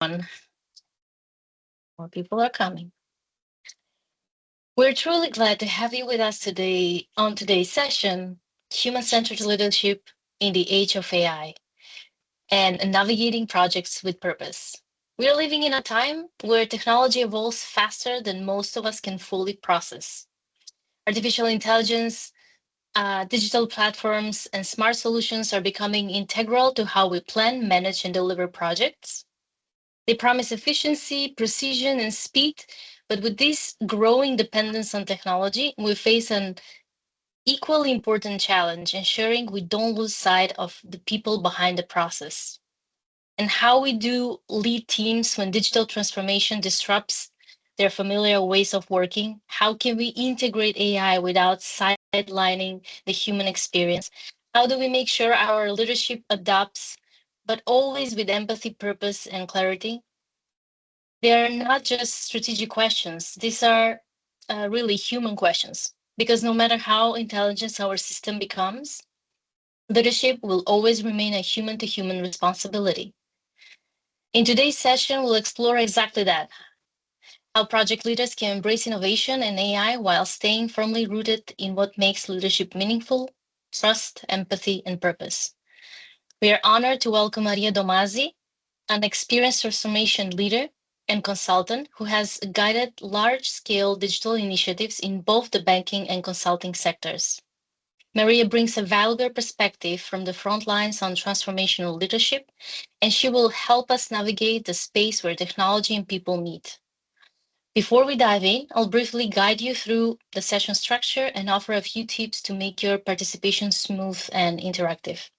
More people are coming. We're truly glad to have you with us today on today's session, Human-Centered Leadership in the Age of AI and Navigating Projects with Purpose. We're living in a time where technology evolves faster than most of us can fully process. Artificial intelligence, digital platforms, and smart solutions are becoming integral to how we plan, manage, and deliver projects. They promise efficiency, precision, and speed, but with this growing dependence on technology, we face an equally important challenge, ensuring we don't lose sight of the people behind the process. And how we do lead teams when digital transformation disrupts their familiar ways of working? How can we integrate AI without sidelining the human experience? How do we make sure our leadership adapts, but always with empathy, purpose, and clarity? They are not just strategic questions. These are really human questions. Because no matter how intelligent our system becomes, leadership will always remain a human to human responsibility. In today's session, we'll explore exactly that, how project leaders can embrace innovation and AI while staying firmly rooted in what makes leadership meaningful: trust, empathy, and purpose. We are honored to welcome Maria Ntomazi, an experienced transformation leader and consultant who has guided large-scale digital initiatives in both the banking and consulting sectors. Maria brings a valuable perspective from the front lines on transformational leadership, and she will help us navigate the space where technology and people meet. Before we dive in, I'll briefly guide you through the session structure and offer a few tips to make your participation smooth and interactive.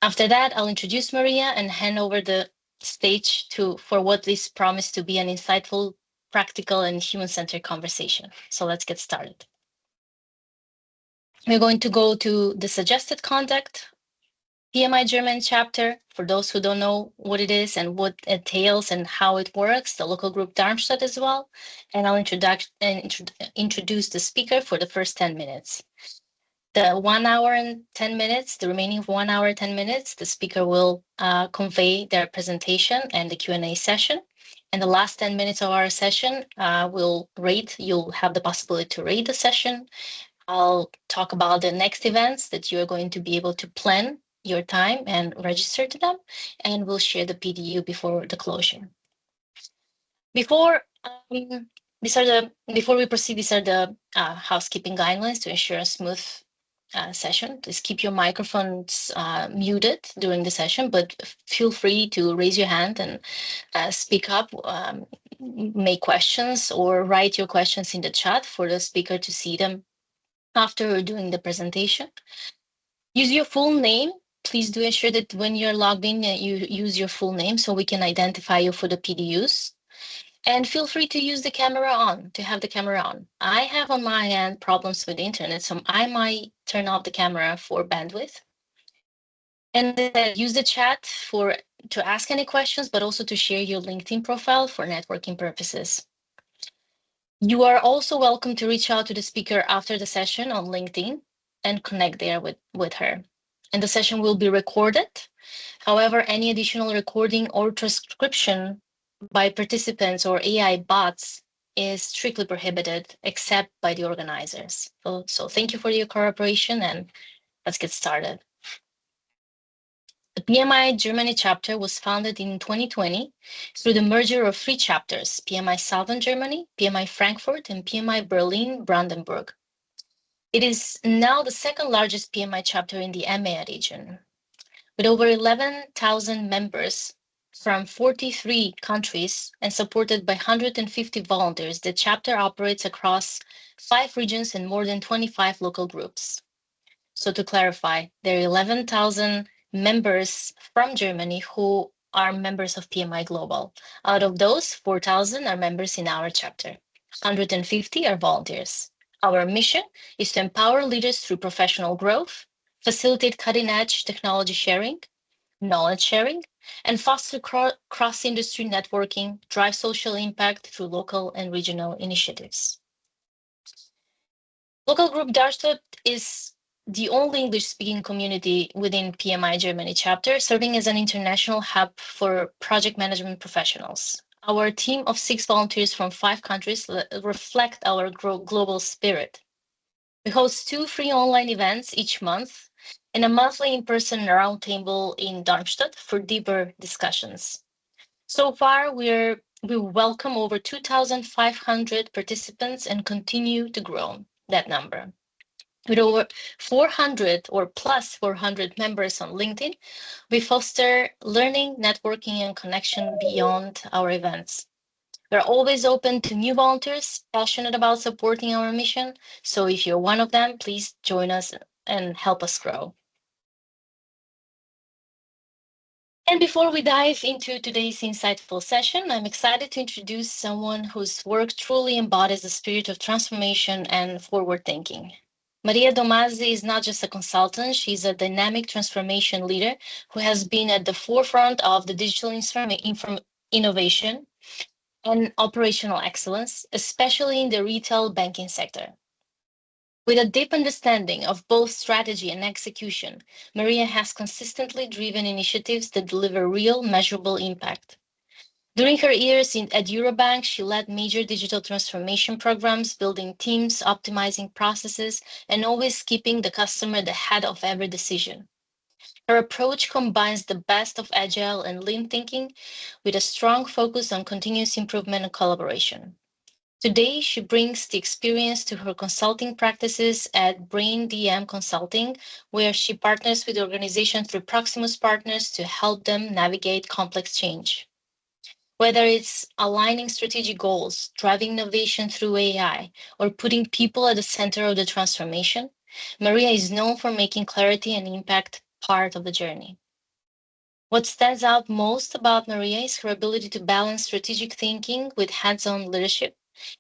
After that, I'll introduce Maria and hand over the stage for what this promised to be an insightful, practical, and human-centered conversation. So let's get started. We're going to go to the suggested conduct, PMI German chapter, for those who don't know what it is and what it entails and how it works, the local group Darmstadt as well. And I'll introduce the speaker for the first 10 minutes. The 1 hour and 10 minutes, the remaining 1 hour, 10 minutes, the speaker will convey their presentation and the Q&A session. And the last 10 minutes of our session, you'll have the possibility to rate the session. I'll talk about the next events that you're going to be able to plan your time and register to them, and we'll share the PDU before the closure. Before we proceed, these are the housekeeping guidelines to ensure a smooth session. Please keep your microphones muted during the session, but feel free to raise your hand and speak up, make questions, or write your questions in the chat for the speaker to see them after we're doing the presentation. Use your full name. Please do ensure that when you're logged in, you use your full name so we can identify you for the PDUs. And feel free to use the camera on, to have the camera on. I have on my end problems with the internet, so I might turn off the camera for bandwidth. And use the chat to ask any questions, but also to share your LinkedIn profile for networking purposes. You are also welcome to reach out to the speaker after the session on LinkedIn and connect there with her. And the session will be recorded. However, any additional recording or transcription by participants or AI bots is strictly prohibited except by the organizers. So thank you for your cooperation, and let's get started. The PMI Germany chapter was founded in 2020 through the merger of 3 chapters: PMI Southern Germany, PMI Frankfurt, and PMI Berlin Brandenburg. It is now the second largest PMI chapter in the EMEA region. With over 11,000 members from 43 countries and supported by 150 volunteers, the chapter operates across 5 regions and more than 25 local groups. So to clarify, there are 11,000 members from Germany who are members of PMI Global. Out of those, 4,000 are members in our chapter. 150 are volunteers. Our mission is to empower leaders through professional growth, facilitate cutting-edge technology sharing, knowledge sharing, and foster cross-industry networking, drive social impact through local and regional initiatives. Local Group Darmstadt is the only English-speaking community within PMI Germany chapter, serving as an international hub for project management professionals. Our team of 6 volunteers from 5 countries reflect our global spirit. We host 2 free online events each month and a monthly in-person roundtable in Darmstadt for deeper discussions. So far, we welcome over 2,500 participants and continue to grow that number. With over 400 or plus 400 members on LinkedIn, we foster learning, networking, and connection beyond our events. We're always open to new volunteers passionate about supporting our mission. So if you're one of them, please join us and help us grow. And before we dive into today's insightful session, I'm excited to introduce someone whose work truly embodies the spirit of transformation and forward thinking. Maria Ntomazi is not just a consultant, she's a dynamic transformation leader who has been at the forefront of the digital innovation and operational excellence, especially in the retail banking sector. With a deep understanding of both strategy and execution, Maria has consistently driven initiatives that deliver real, measurable impact. During her years at Eurobank, she led major digital transformation programs, building teams, optimizing processes, and always keeping the customer at the head of every decision. Her approach combines the best of agile and lean thinking with a strong focus on continuous improvement and collaboration. Today, she brings the experience to her consulting practices at Brain DM Consulting, where she partners with organizations through Proximus Partners to help them navigate complex change. Whether it's aligning strategic goals, driving innovation through AI, or putting people at the center of the transformation, Maria is known for making clarity and impact part of the journey. What stands out most about Maria is her ability to balance strategic thinking with hands-on leadership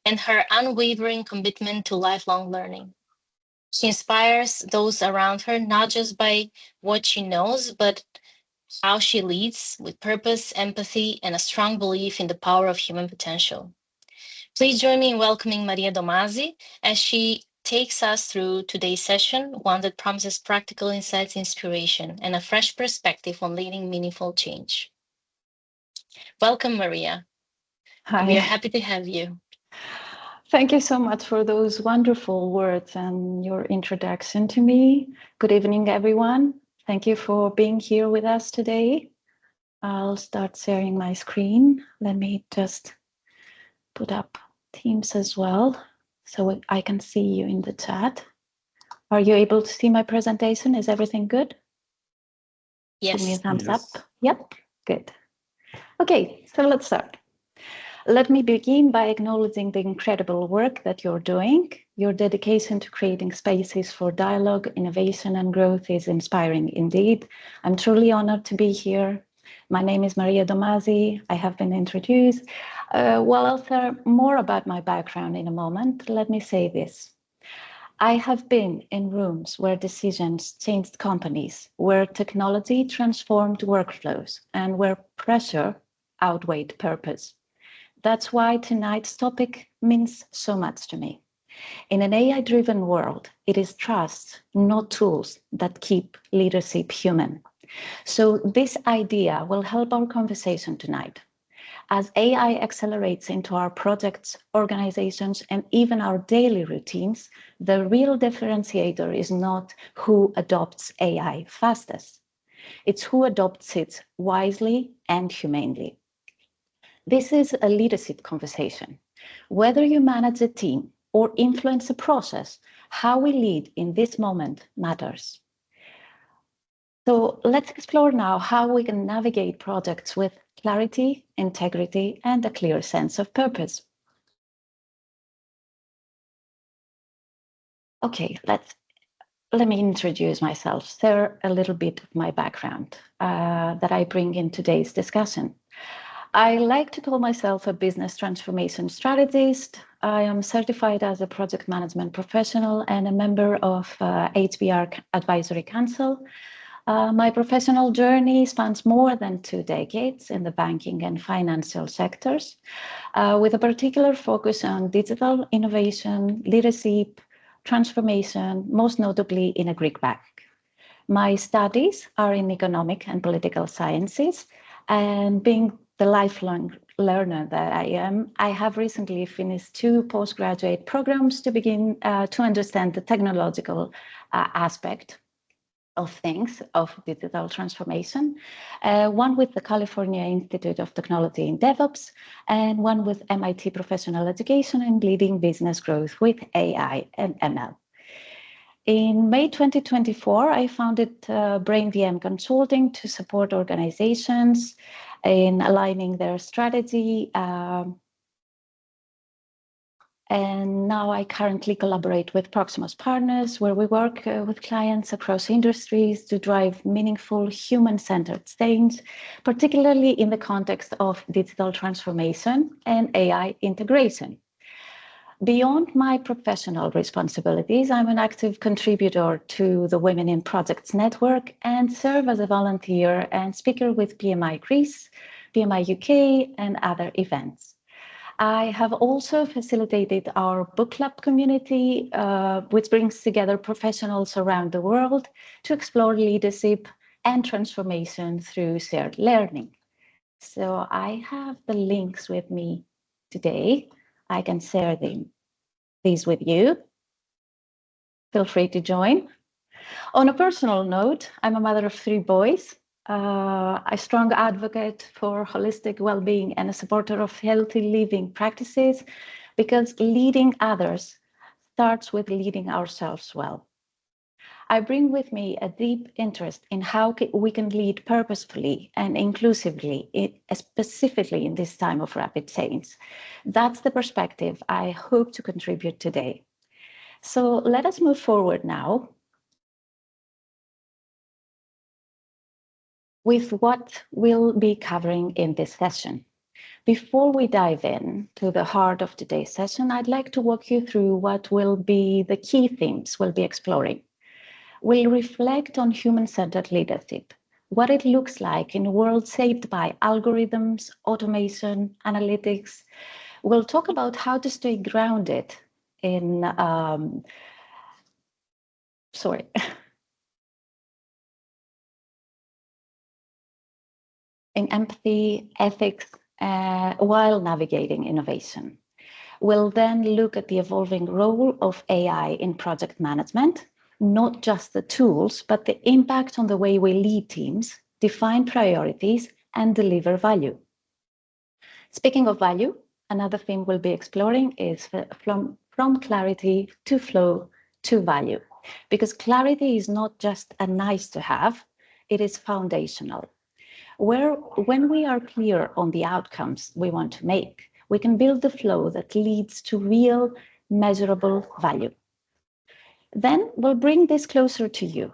and her unwavering commitment to lifelong learning. She inspires those around her not just by what she knows, but how she leads with purpose, empathy, and a strong belief in the power of human potential. Please join me in welcoming Maria Ntomazi as she takes us through today's session, one that promises practical insights, inspiration, and a fresh perspective on leading meaningful change. Welcome, Maria. We are Hi. happy to have you. Thank you so much for those wonderful words and your introduction to me. Good evening, everyone. Thank you for being here with us today. I'll start sharing my screen. Let me just put up Teams as well so I can see you in the chat. Are you able to see my presentation? Is everything good? Yes. Give me a thumbs up. Yep, good. Okay, so let's start. Let me begin by acknowledging the incredible work that you're doing. Your dedication to creating spaces for dialogue, innovation, and growth is inspiring indeed. I'm truly honored to be here. My name is Maria Ntomazi. I have been introduced. While I'll share more about my background in a moment, let me say this. I have been in rooms where decisions changed companies, where technology transformed workflows, and where pressure outweighed purpose. That's why tonight's topic means so much to me. In an AI-driven world, it is trust, not tools, that keep leadership human. So this idea will help our conversation tonight. As AI accelerates into our projects, organizations, and even our daily routines, the real differentiator is not who adopts AI fastest. It's who adopts it wisely and humanely. This is a leadership conversation. Whether you manage a team or influence a process, how we lead in this moment matters. So let's explore now how we can navigate projects with clarity, integrity, and a clear sense of purpose. Okay, let me introduce myself, share a little bit of my background that I bring in today's discussion. I like to call myself a business transformation strategist. I am certified as a project management professional and a member of HBR Advisory Council. My professional journey spans more than 2 decades in the banking and financial sectors, with a particular focus on digital innovation, leadership, transformation, most notably in a Greek bank. My studies are in economic and political sciences, and being the lifelong learner that I am, I have recently finished 2 postgraduate programs to begin to understand the technological aspect of things, of digital transformation, one with the California Institute of Technology in DevOps, and one with MIT Professional Education and Leading Business Growth with AI and ML. In May 2024, I founded BrainVM Consulting to support organizations in aligning their strategy. And now I currently collaborate with Proximus Partners, where we work with clients across industries to drive meaningful human-centered change, particularly in the context of digital transformation and AI integration. Beyond my professional responsibilities, I'm an active contributor to the Women in Projects Network and serve as a volunteer and speaker with PMI Greece, PMI UK, and other events. I have also facilitated our book club community, which brings together professionals around the world to explore leadership and transformation through shared learning. So I have the links with me today. I can share these with you. Feel free to join. On a personal note, I'm a mother of 3 boys, a strong advocate for holistic well-being and a supporter of healthy living practices, because leading others starts with leading ourselves well. I bring with me a deep interest in how we can lead purposefully and inclusively, specifically in this time of rapid change. That's the perspective I hope to contribute today. So let us move forward now with what we'll be covering in this session. Before we dive in to the heart of today's session, I'd like to walk you through what will be the key themes we'll be exploring. We'll reflect on human-centered leadership, what it looks like in a world shaped by algorithms, automation, analytics. We'll talk about how to stay grounded in, in empathy, ethics, while navigating innovation. We'll then look at the evolving role of AI in project management, not just the tools, but the impact on the way we lead teams, define priorities, and deliver value. Speaking of value, another theme we'll be exploring is from clarity to flow to value, because clarity is not just a nice to have, it is foundational. When we are clear on the outcomes we want to make, we can build the flow that leads to real, measurable value. Then we'll bring this closer to you,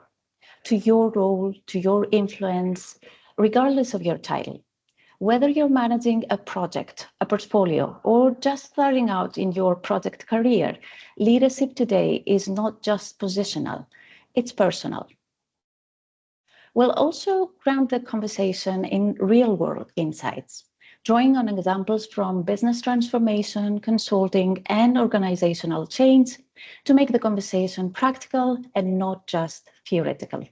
to your role, to your influence, regardless of your title. Whether you're managing a project, a portfolio, or just starting out in your project career, leadership today is not just positional, it's personal. We'll also ground the conversation in real-world insights, drawing on examples from business transformation, consulting, and organizational change to make the conversation practical and not just theoretical.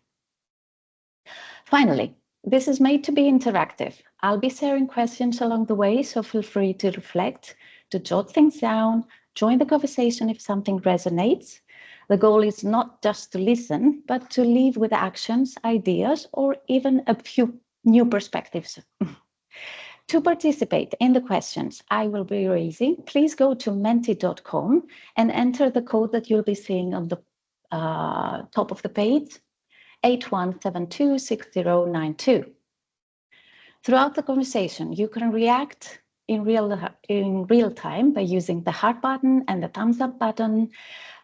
Finally, this is made to be interactive. I'll be sharing questions along the way, so feel free to reflect, to jot things down, join the conversation if something resonates. The goal is not just to listen, but to leave with actions, ideas, or even a few new perspectives. To participate in the questions I will be raising, please go to menti.com and enter the code that you'll be seeing on the top of the page, 81726092. Throughout the conversation, you can react in real time by using the heart button and the thumbs up button.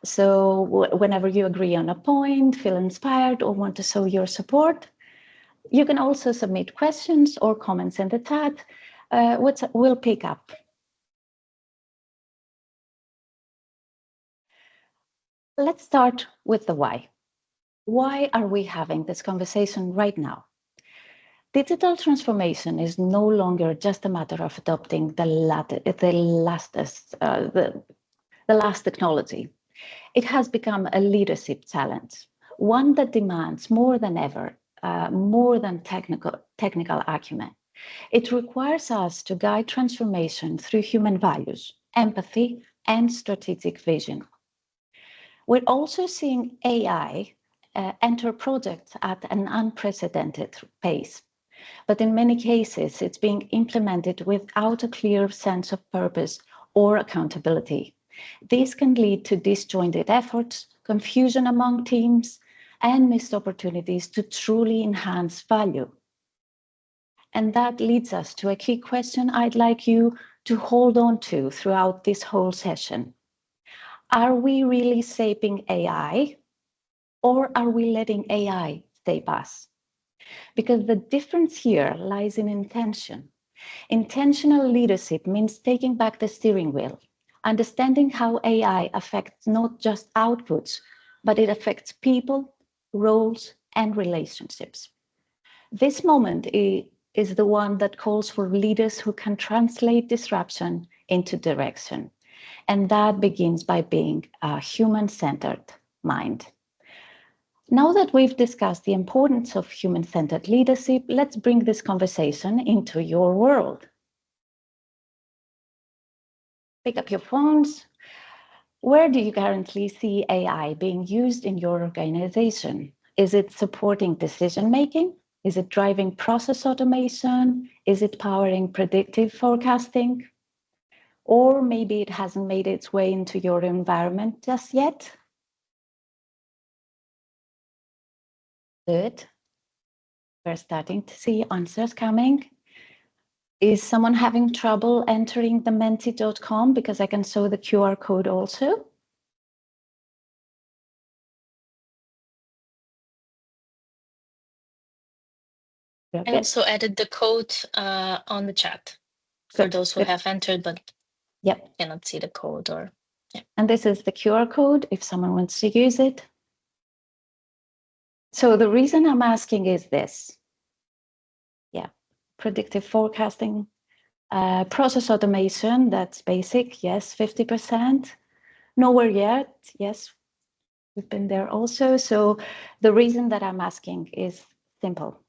So whenever you agree on a point, feel inspired, or want to show your support, you can also submit questions or comments in the chat, which we'll pick up. Let's start with the why. Why are we having this conversation right now? Digital transformation is no longer just a matter of adopting the last technology. It has become a leadership challenge, one that demands more than ever, more than technical acumen. It requires us to guide transformation through human values, empathy, and strategic vision. We're also seeing AI enter projects at an unprecedented pace. But in many cases, it's being implemented without a clear sense of purpose or accountability. This can lead to disjointed efforts, confusion among teams, and missed opportunities to truly enhance value. And that leads us to a key question I'd like you to hold on to throughout this whole session. Are we really shaping AI, or are we letting AI shape us? Because the difference here lies in intention. Intentional leadership means taking back the steering wheel, understanding how AI affects not just outputs, but it affects people, roles, and relationships. This moment is the one that calls for leaders who can translate disruption into direction. And that begins by being a human-centered mind. Now that we've discussed the importance of human-centered leadership, let's bring this conversation into your world. Pick up your phones. Where do you currently see AI being used in your organization? Is it supporting decision-making? Is it driving process automation? Is it powering predictive forecasting? Or maybe it hasn't made its way into your environment just yet? Good. We're starting to see answers coming. Is someone having trouble entering the menti.com? Because I can show the QR code also. I also added the code on the chat for those who have entered but cannot see the code. And this is the QR code if someone wants to use it. So the reason I'm asking is this. Predictive forecasting, process automation, that's basic, yes, 50%. Nowhere yet, yes, we've been there also. So the reason that I'm asking is simple.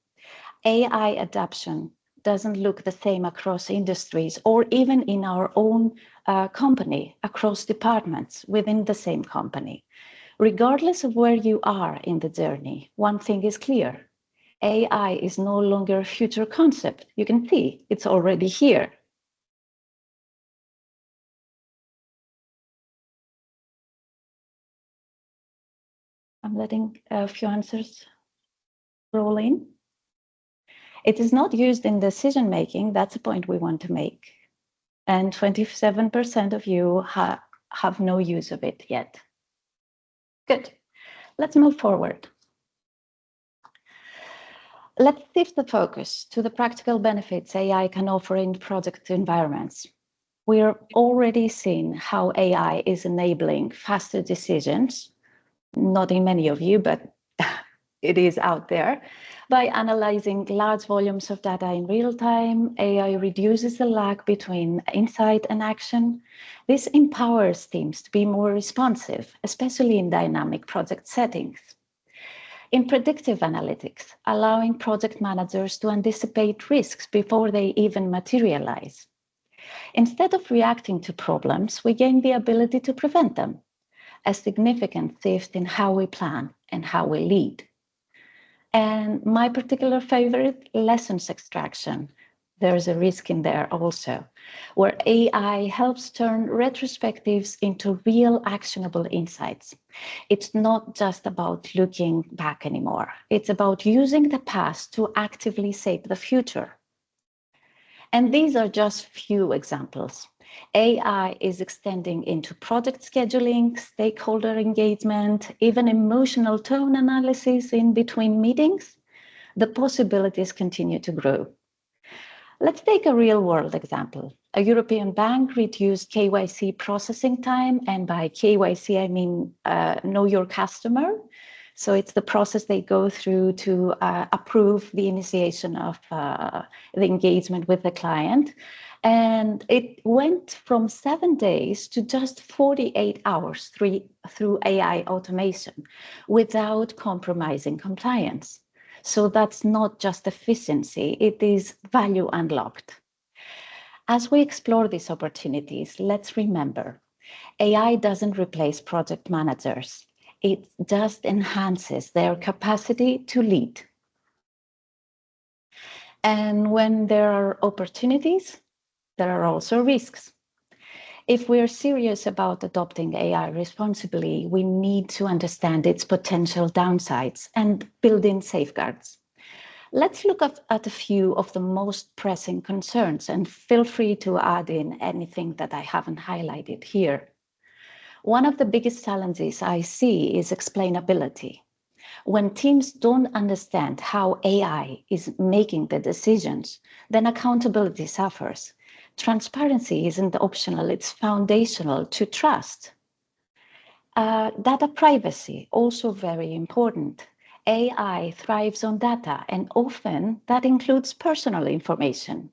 AI adoption doesn't look the same across industries or even in our own company, across departments within the same company. Regardless of where you are in the journey, one thing is clear. AI is no longer a future concept. You can see it's already here. I'm letting a few answers roll in. It is not used in decision making. That's a point we want to make. And 27% of you have no use of it yet. Good. Let's move forward. Let's shift the focus to the practical benefits AI can offer in project environments. We're already seeing how AI is enabling faster decisions, not in many of you, but it is out there. By analyzing large volumes of data in real time, AI reduces the lag between insight and action. This empowers teams to be more responsive, especially in dynamic project settings. In predictive analytics, allowing project managers to anticipate risks before they even materialize. Instead of reacting to problems, we gain the ability to prevent them, a significant shift in how we plan and how we lead. And my particular favorite, lessons extraction. There's a risk in there also, where AI helps turn retrospectives into real actionable insights. It's not just about looking back anymore. It's about using the past to actively shape the future. And these are just few examples. AI is extending into project scheduling, stakeholder engagement, even emotional tone analysis in between meetings. The possibilities continue to grow. Let's take a real-world example. A European bank reduced KYC processing time, and by KYC I mean know your customer, So it's the process they go through to approve the initiation of the engagement with the client. And it went from 7 days to just 48 hours through AI automation without compromising compliance. So that's not just efficiency, it is value unlocked. As we explore these opportunities, let's remember AI doesn't replace project managers. It just enhances their capacity to lead. And when there are opportunities, there are also risks. If we're serious about adopting AI responsibly, we need to understand its potential downsides and build in safeguards. Let's look at a few of the most pressing concerns, and feel free to add in anything that I haven't highlighted here. One of the biggest challenges I see is explainability. When teams don't understand how AI is making the decisions, then accountability suffers. Transparency isn't optional, it's foundational to trust. Data privacy, also very important. AI thrives on data, and often that includes personal information,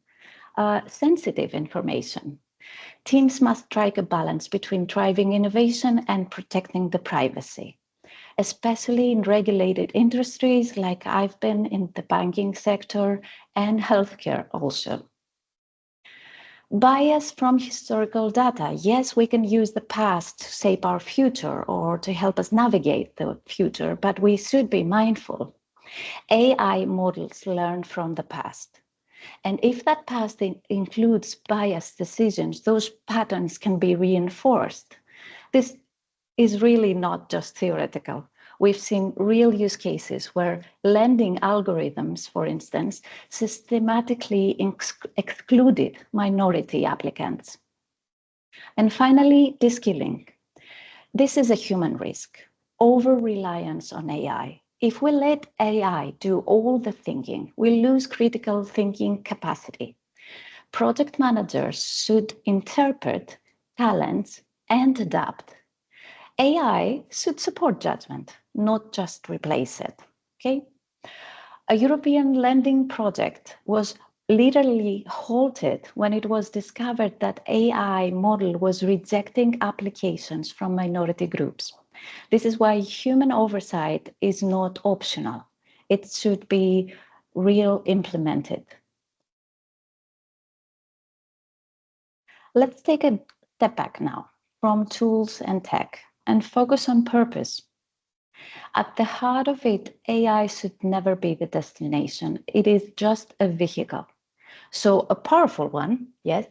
sensitive information. Teams must strike a balance between driving innovation and protecting the privacy, especially in regulated industries like I've been in the banking sector and healthcare also. Bias from historical data. Yes, we can use the past to shape our future or to help us navigate the future, but we should be mindful. AI models learn from the past. And if that past includes biased decisions, those patterns can be reinforced. This is really not just theoretical. We've seen real use cases where lending algorithms, for instance, systematically excluded minority applicants. And finally, de-skilling. This is a human risk, over-reliance on AI. If we let AI do all the thinking, we lose critical thinking capacity. Project managers should interpret talents and adapt. AI should support judgment, not just replace it. Okay? A European lending project was literally halted when it was discovered that AI model was rejecting applications from minority groups. This is why human oversight is not optional. It should be real implemented. Let's take a step back now from tools and tech and focus on purpose. At the heart of it, AI should never be the destination. It is just a vehicle. So a powerful one, yes,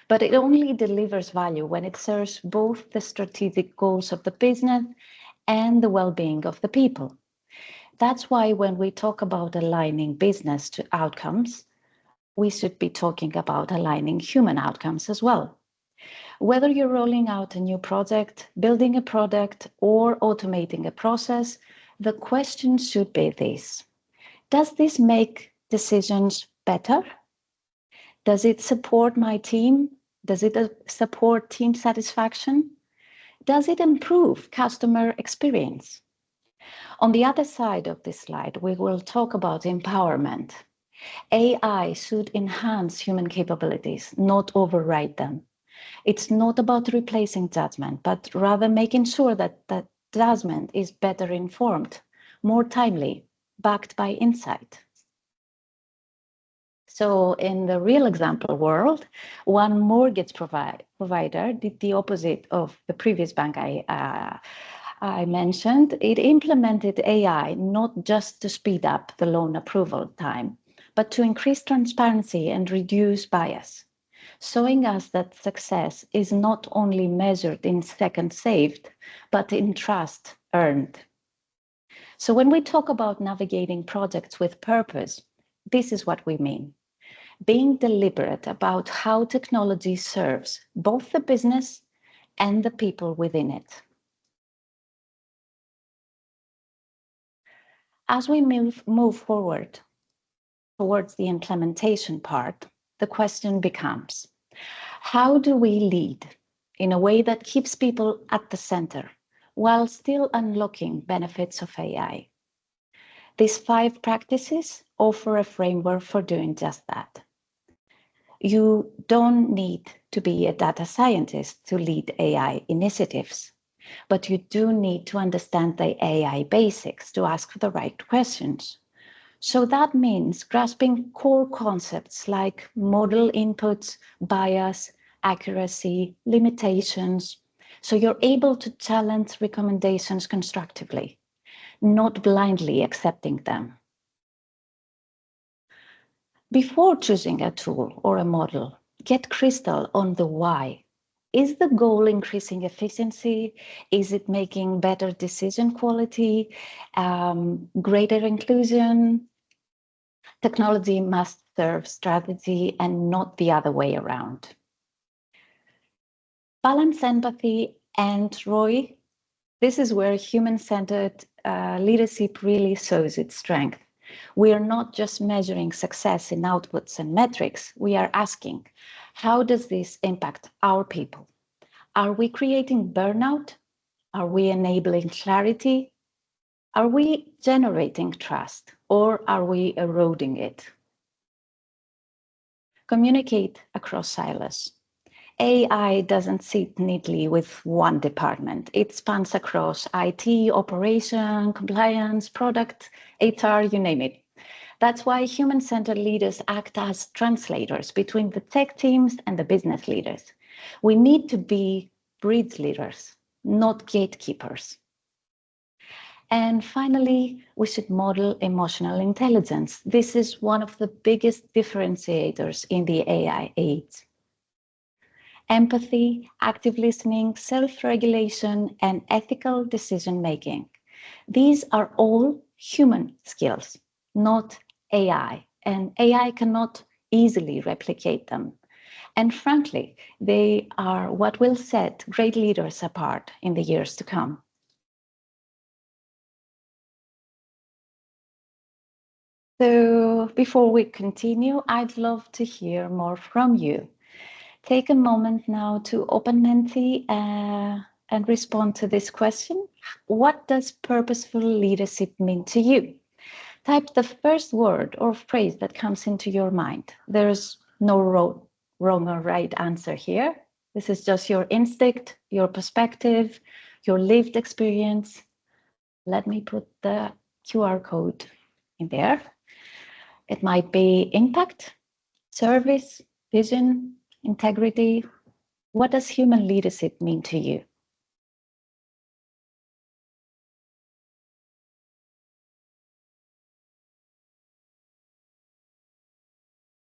but it only delivers value when it serves both the strategic goals of the business and the well-being of the people. That's why when we talk about aligning business to outcomes, we should be talking about aligning human outcomes as well. Whether you're rolling out a new project, building a product, or automating a process, the question should be this: does this make decisions better? Does it support my team? Does it support team satisfaction? Does it improve customer experience? On the other side of this slide, we will talk about empowerment. AI should enhance human capabilities, not override them. It's not about replacing judgment, but rather making sure that that judgment is better informed, more timely, backed by insight. So in the real example world, one mortgage provider did the opposite of the previous bank I mentioned. It implemented AI not just to speed up the loan approval time, but to increase transparency and reduce bias, showing us that success is not only measured in seconds saved, but in trust earned. So when we talk about navigating projects with purpose, this is what we mean: being deliberate about how technology serves both the business and the people within it. As we move forward towards the implementation part, the question becomes, how do we lead in a way that keeps people at the center, while still unlocking benefits of AI. These 5 practices offer a framework for doing just that. You don't need to be a data scientist to lead AI initiatives, but you do need to understand the AI basics to ask the right questions. So that means grasping core concepts like model inputs, bias, accuracy, limitations, so you're able to challenge recommendations constructively, not blindly accepting them. Before choosing a tool or a model, get crystal on the why. Is the goal increasing efficiency? Is it making better decision quality, greater inclusion? Technology must serve strategy and not the other way around. Balance empathy and ROI. This is where human-centered leadership really shows its strength. We are not just measuring success in outputs and metrics. We are asking, how does this impact our people? Are we creating burnout? Are we enabling clarity? Are we generating trust, or are we eroding it? Communicate across silos. AI doesn't sit neatly with one department. It spans across IT, operation, compliance, product, HR, you name it. That's why human-centered leaders act as translators between the tech teams and the business leaders. We need to be bridge leaders, not gatekeepers. And finally, we should model emotional intelligence. This is one of the biggest differentiators in the AI age. Empathy, active listening, self-regulation, and ethical decision-making. These are all human skills, not AI, and AI cannot easily replicate them. And frankly, they are what will set great leaders apart in the years to come. So before we continue, I'd love to hear more from you. Take a moment now to open Menti and respond to this question. What does purposeful leadership mean to you? Type the first word or phrase that comes into your mind. There's no wrong or right answer here. This is just your instinct, your perspective, your lived experience. Let me put the QR code in there. It might be impact, service, vision, integrity. What does human leadership mean to you?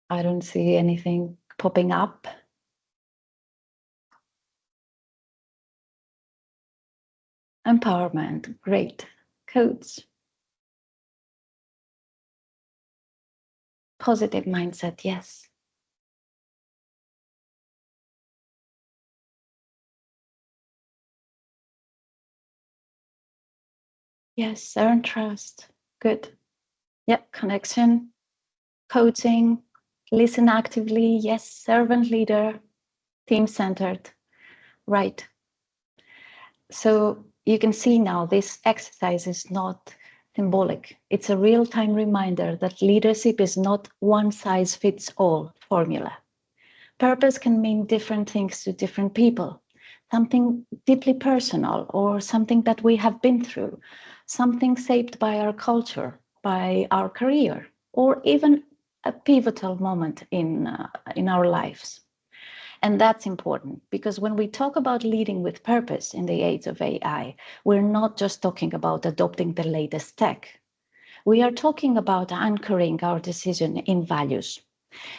I don't see anything popping up. Empowerment, great. Coach. Positive mindset, yes. Yes, earn trust, good. Yep, connection, coaching, listen actively, yes, servant leader, team-centered, right. So you can see now this exercise is not symbolic. It's a real-time reminder that leadership is not one-size-fits-all formula. Purpose can mean different things to different people, something deeply personal or something that we have been through, something shaped by our culture, by our career, or even a pivotal moment in our lives. And that's important because when we talk about leading with purpose in the age of AI, we're not just talking about adopting the latest tech. We are talking about anchoring our decision in values.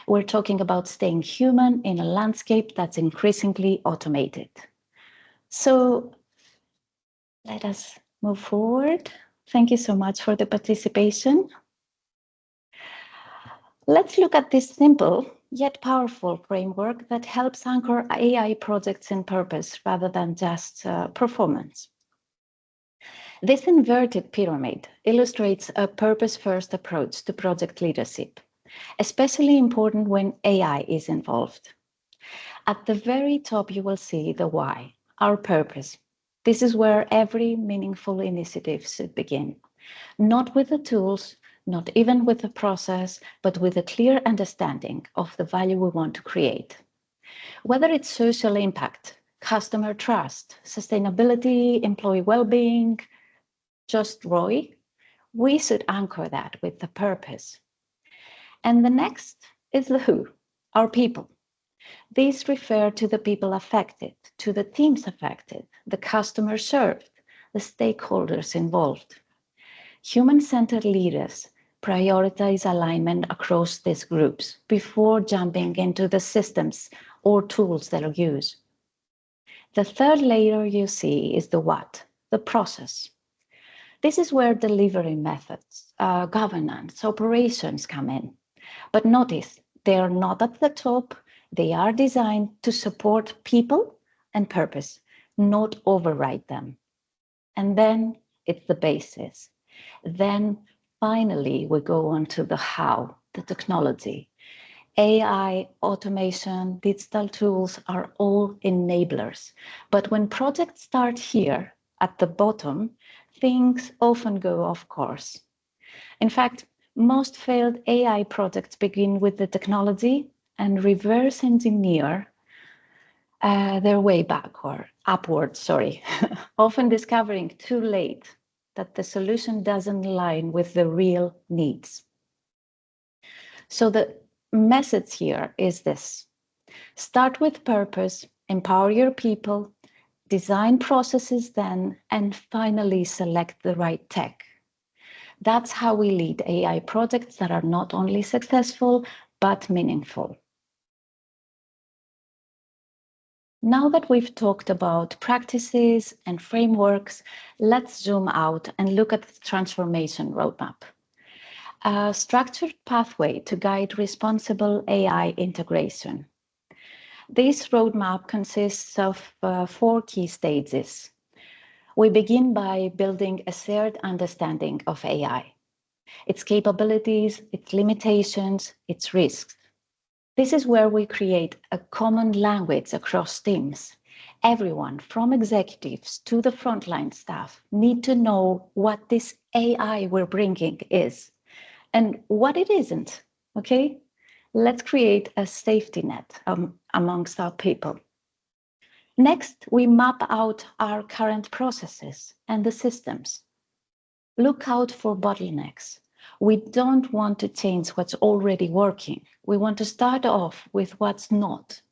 We're talking about staying human in a landscape that's increasingly automated. So let us move forward. Thank you so much for the participation. Let's look at this simple yet powerful framework that helps anchor AI projects in purpose rather than just performance. This inverted pyramid illustrates a purpose-first approach to project leadership, especially important when AI is involved. At the very top, you will see the why, our purpose. This is where every meaningful initiative should begin. Not with the tools, not even with the process, but with a clear understanding of the value we want to create. Whether it's social impact, customer trust, sustainability, employee well-being, just ROI, we should anchor that with the purpose. And the next is the who, our people. These refer to the people affected, to the teams affected, the customers served, the stakeholders involved. Human-centered leaders prioritize alignment across these groups before jumping into the systems or tools they'll use. The third layer you see is the what, the process. This is where delivery methods, governance, operations come in. But notice, they are not at the top. They are designed to support people and purpose, not override them. And then it's the basis. Then finally, we go on to the how, the technology. AI, automation, digital tools are all enablers. But when projects start here at the bottom, things often go off course. In fact, most failed AI projects begin with the technology and reverse engineer their way back or upwards, often discovering too late that the solution doesn't align with the real needs. So the message here is this: start with purpose, empower your people, design processes then, and finally select the right tech. That's how we lead AI projects that are not only successful, but meaningful. Now that we've talked about practices and frameworks, let's zoom out and look at the transformation roadmap. A structured pathway to guide responsible AI integration. This roadmap consists of 4 key stages. We begin by building a shared understanding of AI, its capabilities, its limitations, its risks. This is where we create a common language across teams. Everyone, from executives to the frontline staff, need to know what this AI we're bringing is and what it isn't, okay? Let's create a safety net amongst our people. Next, we map out our current processes and the systems. Look out for bottlenecks. We don't want to change what's already working. We want to start off with what's not.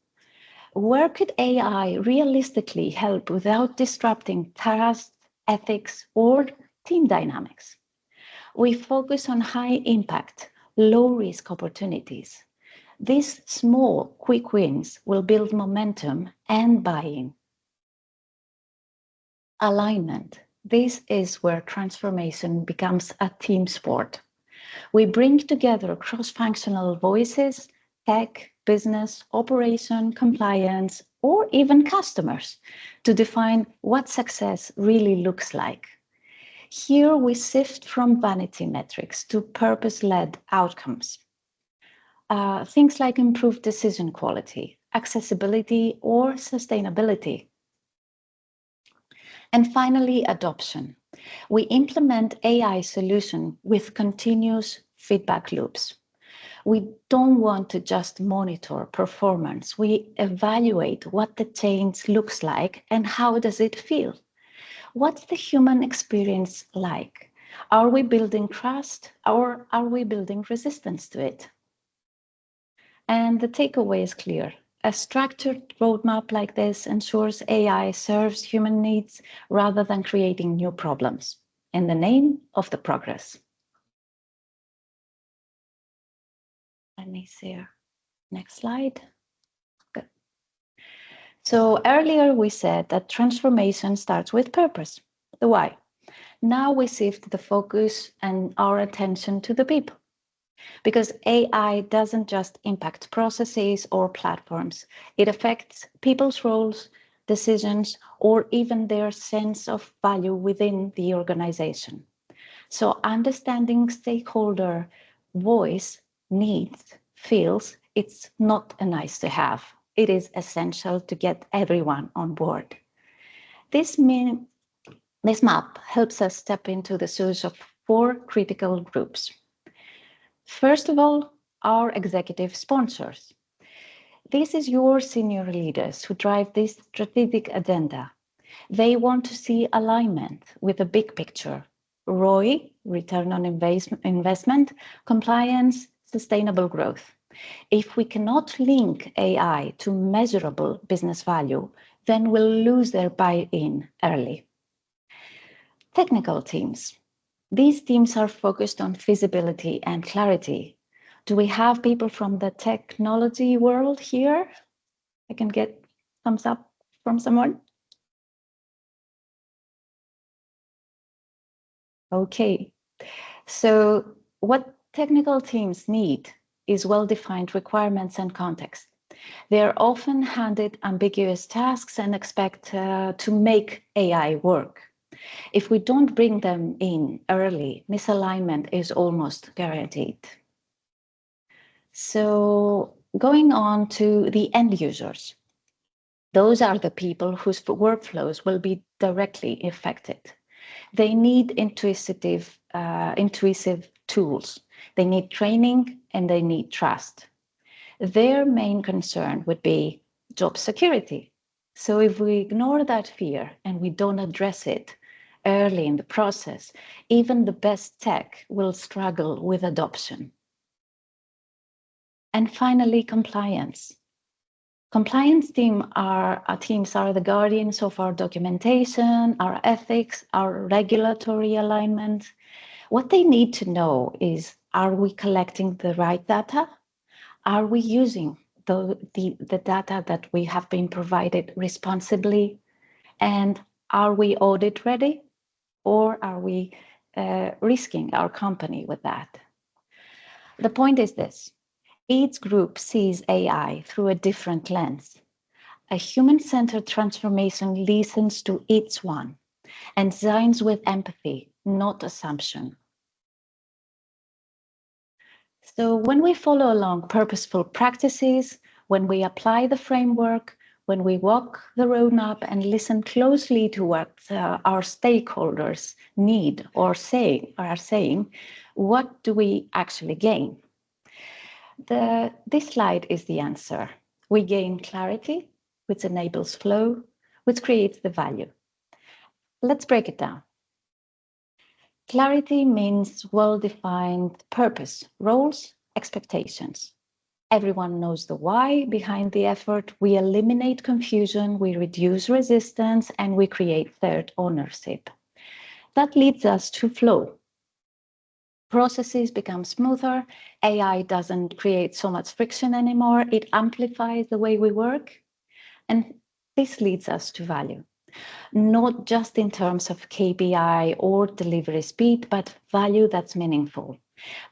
Where could AI realistically help without disrupting trust, ethics, or team dynamics? We focus on high impact, low risk opportunities. These small, quick wins will build momentum and buy-in. Alignment. This is where transformation becomes a team sport. We bring together cross-functional voices, tech, business, operation, compliance, or even customers to define what success really looks like. Here we shift from vanity metrics to purpose-led outcomes. Things like improved decision quality, accessibility, or sustainability. And finally, adoption. We implement AI solution with continuous feedback loops. We don't want to just monitor performance. We evaluate what the change looks like and how does it feel. What's the human experience like? Are we building trust or are we building resistance to it? And the takeaway is clear. A structured roadmap like this ensures AI serves human needs rather than creating new problems in the name of the progress. Let me see. Next slide. Good. So earlier we said that transformation starts with purpose, the why. Now we shift the focus and our attention to the people. Because AI doesn't just impact processes or platforms, it affects people's roles, decisions, or even their sense of value within the organization. So understanding stakeholder voice, needs, feels, it's not a nice to have. It is essential to get everyone on board. This map helps us step into the shoes of 4 critical groups. First of all, our executive sponsors. This is your senior leaders who drive this strategic agenda. They want to see alignment with the big picture: ROI, return on investment, compliance, sustainable growth. If we cannot link AI to measurable business value, then we'll lose their buy-in early. Technical teams. These teams are focused on feasibility and clarity. Do we have people from the technology world here? I can get thumbs up from someone. Okay, so what technical teams need is well-defined requirements and context. They're often handed ambiguous tasks and expect to make AI work. If we don't bring them in early, misalignment is almost guaranteed. So going on to the end users. Those are the people whose workflows will be directly affected. They need intuitive tools. They need training and they need trust. Their main concern would be job security. So if we ignore that fear and we don't address it early in the process, even the best tech will struggle with adoption. And finally, compliance. Compliance teams are the guardians of our documentation, our ethics, our regulatory alignment. What they need to know is, are we collecting the right data? Are we using the data that we have been provided responsibly? And are we audit ready? Or are we risking our company with that? The point is this: each group sees AI through a different lens. A human-centered transformation listens to each one and designs with empathy, not assumption. So when we follow along purposeful practices, when we apply the framework, when we walk the roadmap and listen closely to what our stakeholders need or are saying, what do we actually gain? This slide is the answer. We gain clarity, which enables flow, which creates the value. Let's break it down. Clarity means well-defined purpose, roles, expectations. Everyone knows the why behind the effort. We eliminate confusion, we reduce resistance, and we create third ownership. That leads us to flow. Processes become smoother. AI doesn't create so much friction anymore. It amplifies the way we work. And this leads us to value, not just in terms of KPI or delivery speed, but value that's meaningful.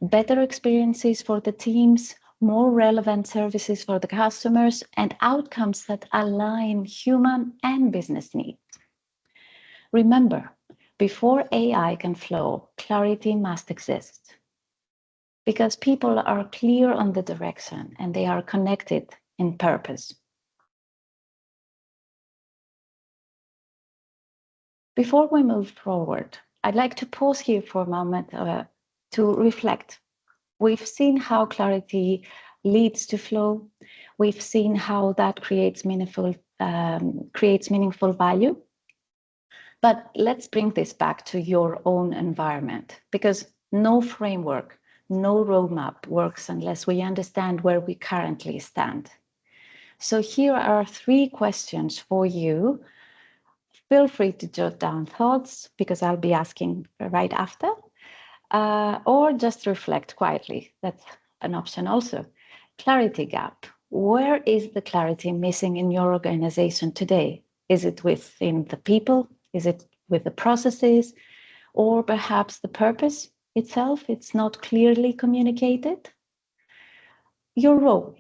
Better experiences for the teams, more relevant services for the customers, and outcomes that align human and business needs. Remember, before AI can flow, clarity must exist. Because people are clear on the direction and they are connected in purpose. Before we move forward, I'd like to pause here for a moment to reflect. We've seen how clarity leads to flow. We've seen how that creates meaningful value. But let's bring this back to your own environment, because no framework, no roadmap works unless we understand where we currently stand. So here are 3 questions for you. Feel free to jot down thoughts, because I'll be asking right after, or just reflect quietly. That's an option also. Clarity gap. Where is the clarity missing in your organization today? Is it within the people? Is it with the processes? Or perhaps the purpose itself, it's not clearly communicated? Your role.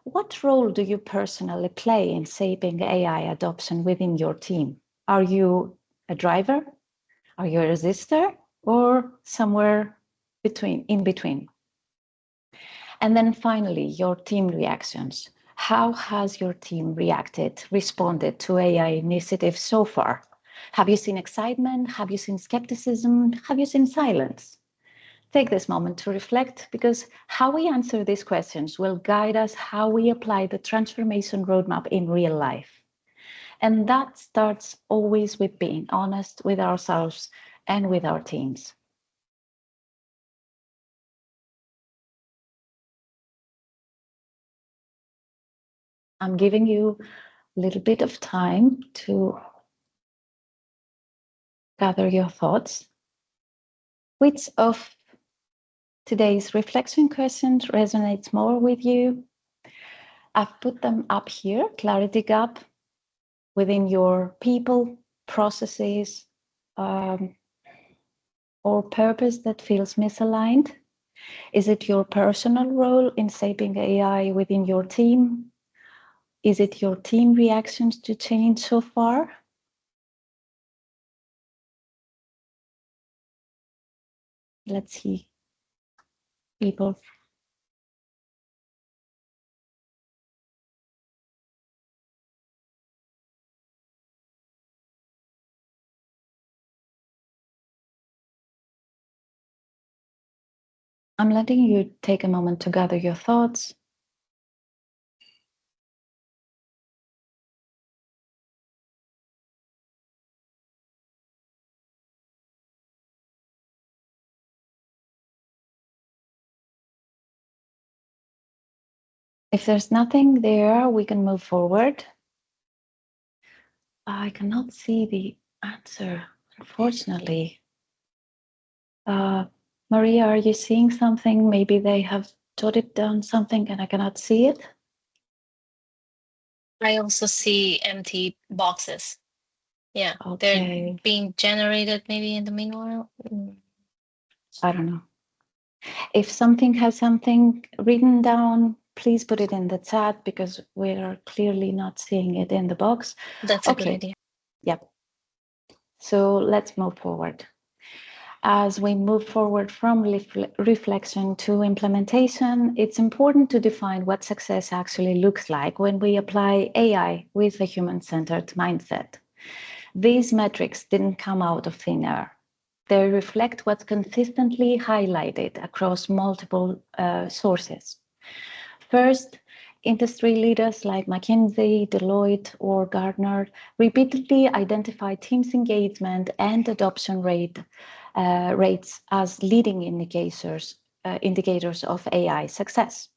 What role do you personally play in shaping AI adoption within your team? Are you a driver? Are you a resistor? Or somewhere in between? And then finally, your team reactions. How has your team responded to AI initiatives so far? Have you seen excitement? Have you seen skepticism? Have you seen silence? Take this moment to reflect, because how we answer these questions will guide us how we apply the transformation roadmap in real life. And that starts always with being honest with ourselves and with our teams. I'm giving you a little bit of time to gather your thoughts. Which of today's reflection questions resonates more with you? I've put them up here. Clarity gap within your people, processes, or purpose that feels misaligned. Is it your personal role in shaping AI within your team? Is it your team reactions to change so far? Let's see. People. I'm letting you take a moment to gather your thoughts. If there's nothing there, we can move forward. I cannot see the answer, unfortunately. Maria, are you seeing something? Maybe they have jotted down something and I cannot see it. I also see empty boxes. Yeah, Okay. they're being generated maybe in the meanwhile. I don't know. If something has something written down, please put it in the chat, because we're clearly not seeing it in the box. That's a good idea. Yep. So let's move forward. As we move forward from reflection to implementation, it's important to define what success actually looks like when we apply AI with a human-centered mindset. These metrics didn't come out of thin air. They reflect what's consistently highlighted across multiple sources. First, industry leaders like McKinsey, Deloitte, or Gartner repeatedly identify teams' engagement and adoption rates as leading indicators of AI success.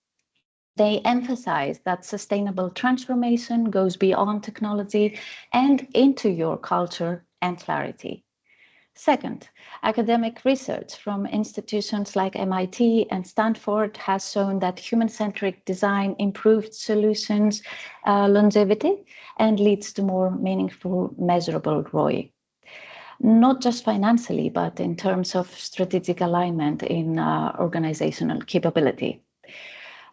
They emphasize that sustainable transformation goes beyond technology and into your culture and clarity. Second, academic research from institutions like MIT and Stanford has shown that human-centric design improves solutions longevity and leads to more meaningful, measurable ROI. Not just financially, but in terms of strategic alignment in organizational capability.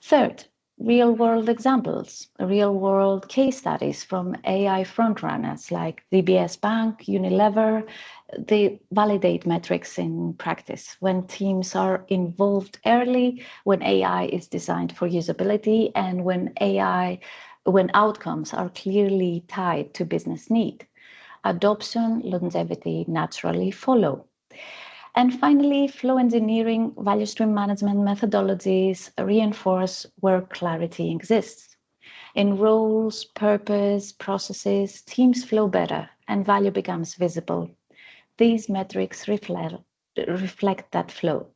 Third, real-world examples, real-world case studies from AI frontrunners like DBS Bank, Unilever. They validate metrics in practice when teams are involved early, when AI is designed for usability, and when outcomes are clearly tied to business need. Adoption, longevity naturally follow. And finally, flow engineering, value stream management methodologies reinforce where clarity exists. In roles, purpose, processes, teams flow better and value becomes visible. These metrics reflect that flow.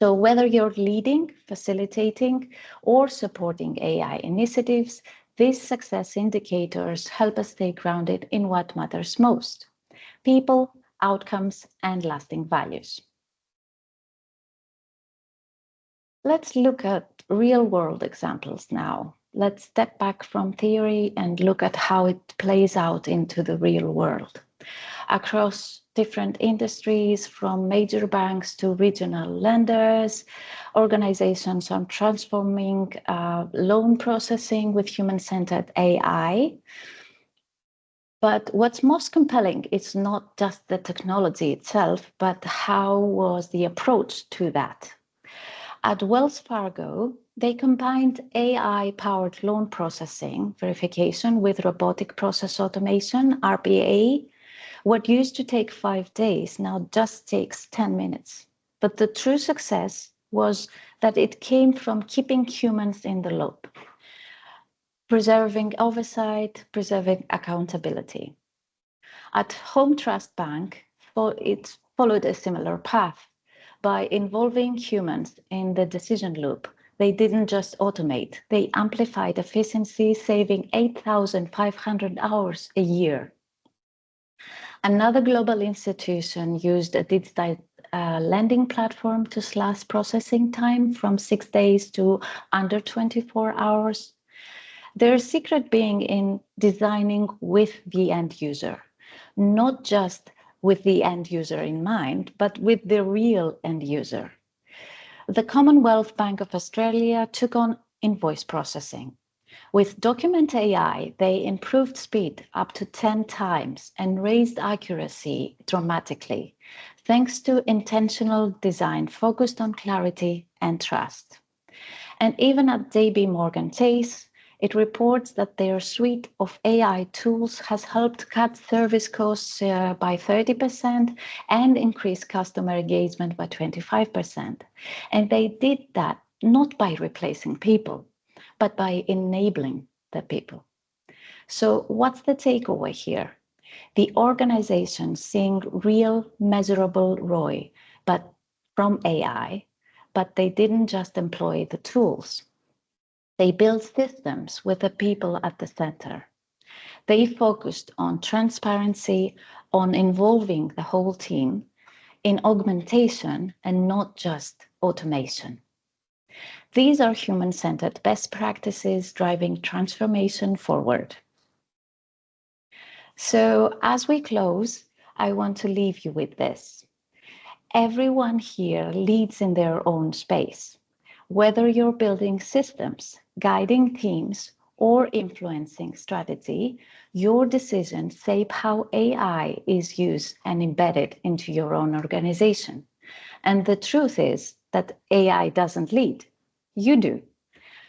So whether you're leading, facilitating, or supporting AI initiatives, these success indicators help us stay grounded in what matters most: people, outcomes, and lasting values. Let's look at real-world examples now. Let's step back from theory and look at how it plays out into the real world. Across different industries, from major banks to regional lenders, organizations are transforming loan processing with human-centered AI. But what's most compelling is not just the technology itself, but how was the approach to that. At Wells Fargo, They combined AI-powered loan processing verification with robotic process automation, RPA. What used to take 5 days now just takes 10 minutes. But the true success was that it came from keeping humans in the loop, preserving oversight, preserving accountability. At Home Trust Bank, it followed a similar path. By involving humans in the decision loop, they didn't just automate, they amplified efficiency, saving 8,500 hours a year. Another global institution used a digital lending platform to slash processing time from 6 days to under 24 hours. Their secret being in designing with the end user, not just with the end user in mind, but with the real end user. The Commonwealth Bank of Australia took on invoice processing. With Document AI, they improved speed up to 10 times and raised accuracy dramatically, thanks to intentional design focused on clarity and trust. And even at JB Morgan Chase, it reports that their suite of AI tools has helped cut service costs by 30% and increase customer engagement by 25%. And they did that not by replacing people, but by enabling the people. So what's the takeaway here? The organization seeing real measurable ROI, but from AI, but they didn't just employ the tools. They built systems with the people at the center. They focused on transparency, on involving the whole team, in augmentation and not just automation. These are human-centered best practices driving transformation forward. So as we close, I want to leave you with this. Everyone here leads in their own space. Whether you're building systems, guiding teams, or influencing strategy, your decisions shape how AI is used and embedded into your own organization. And the truth is that AI doesn't lead, you do.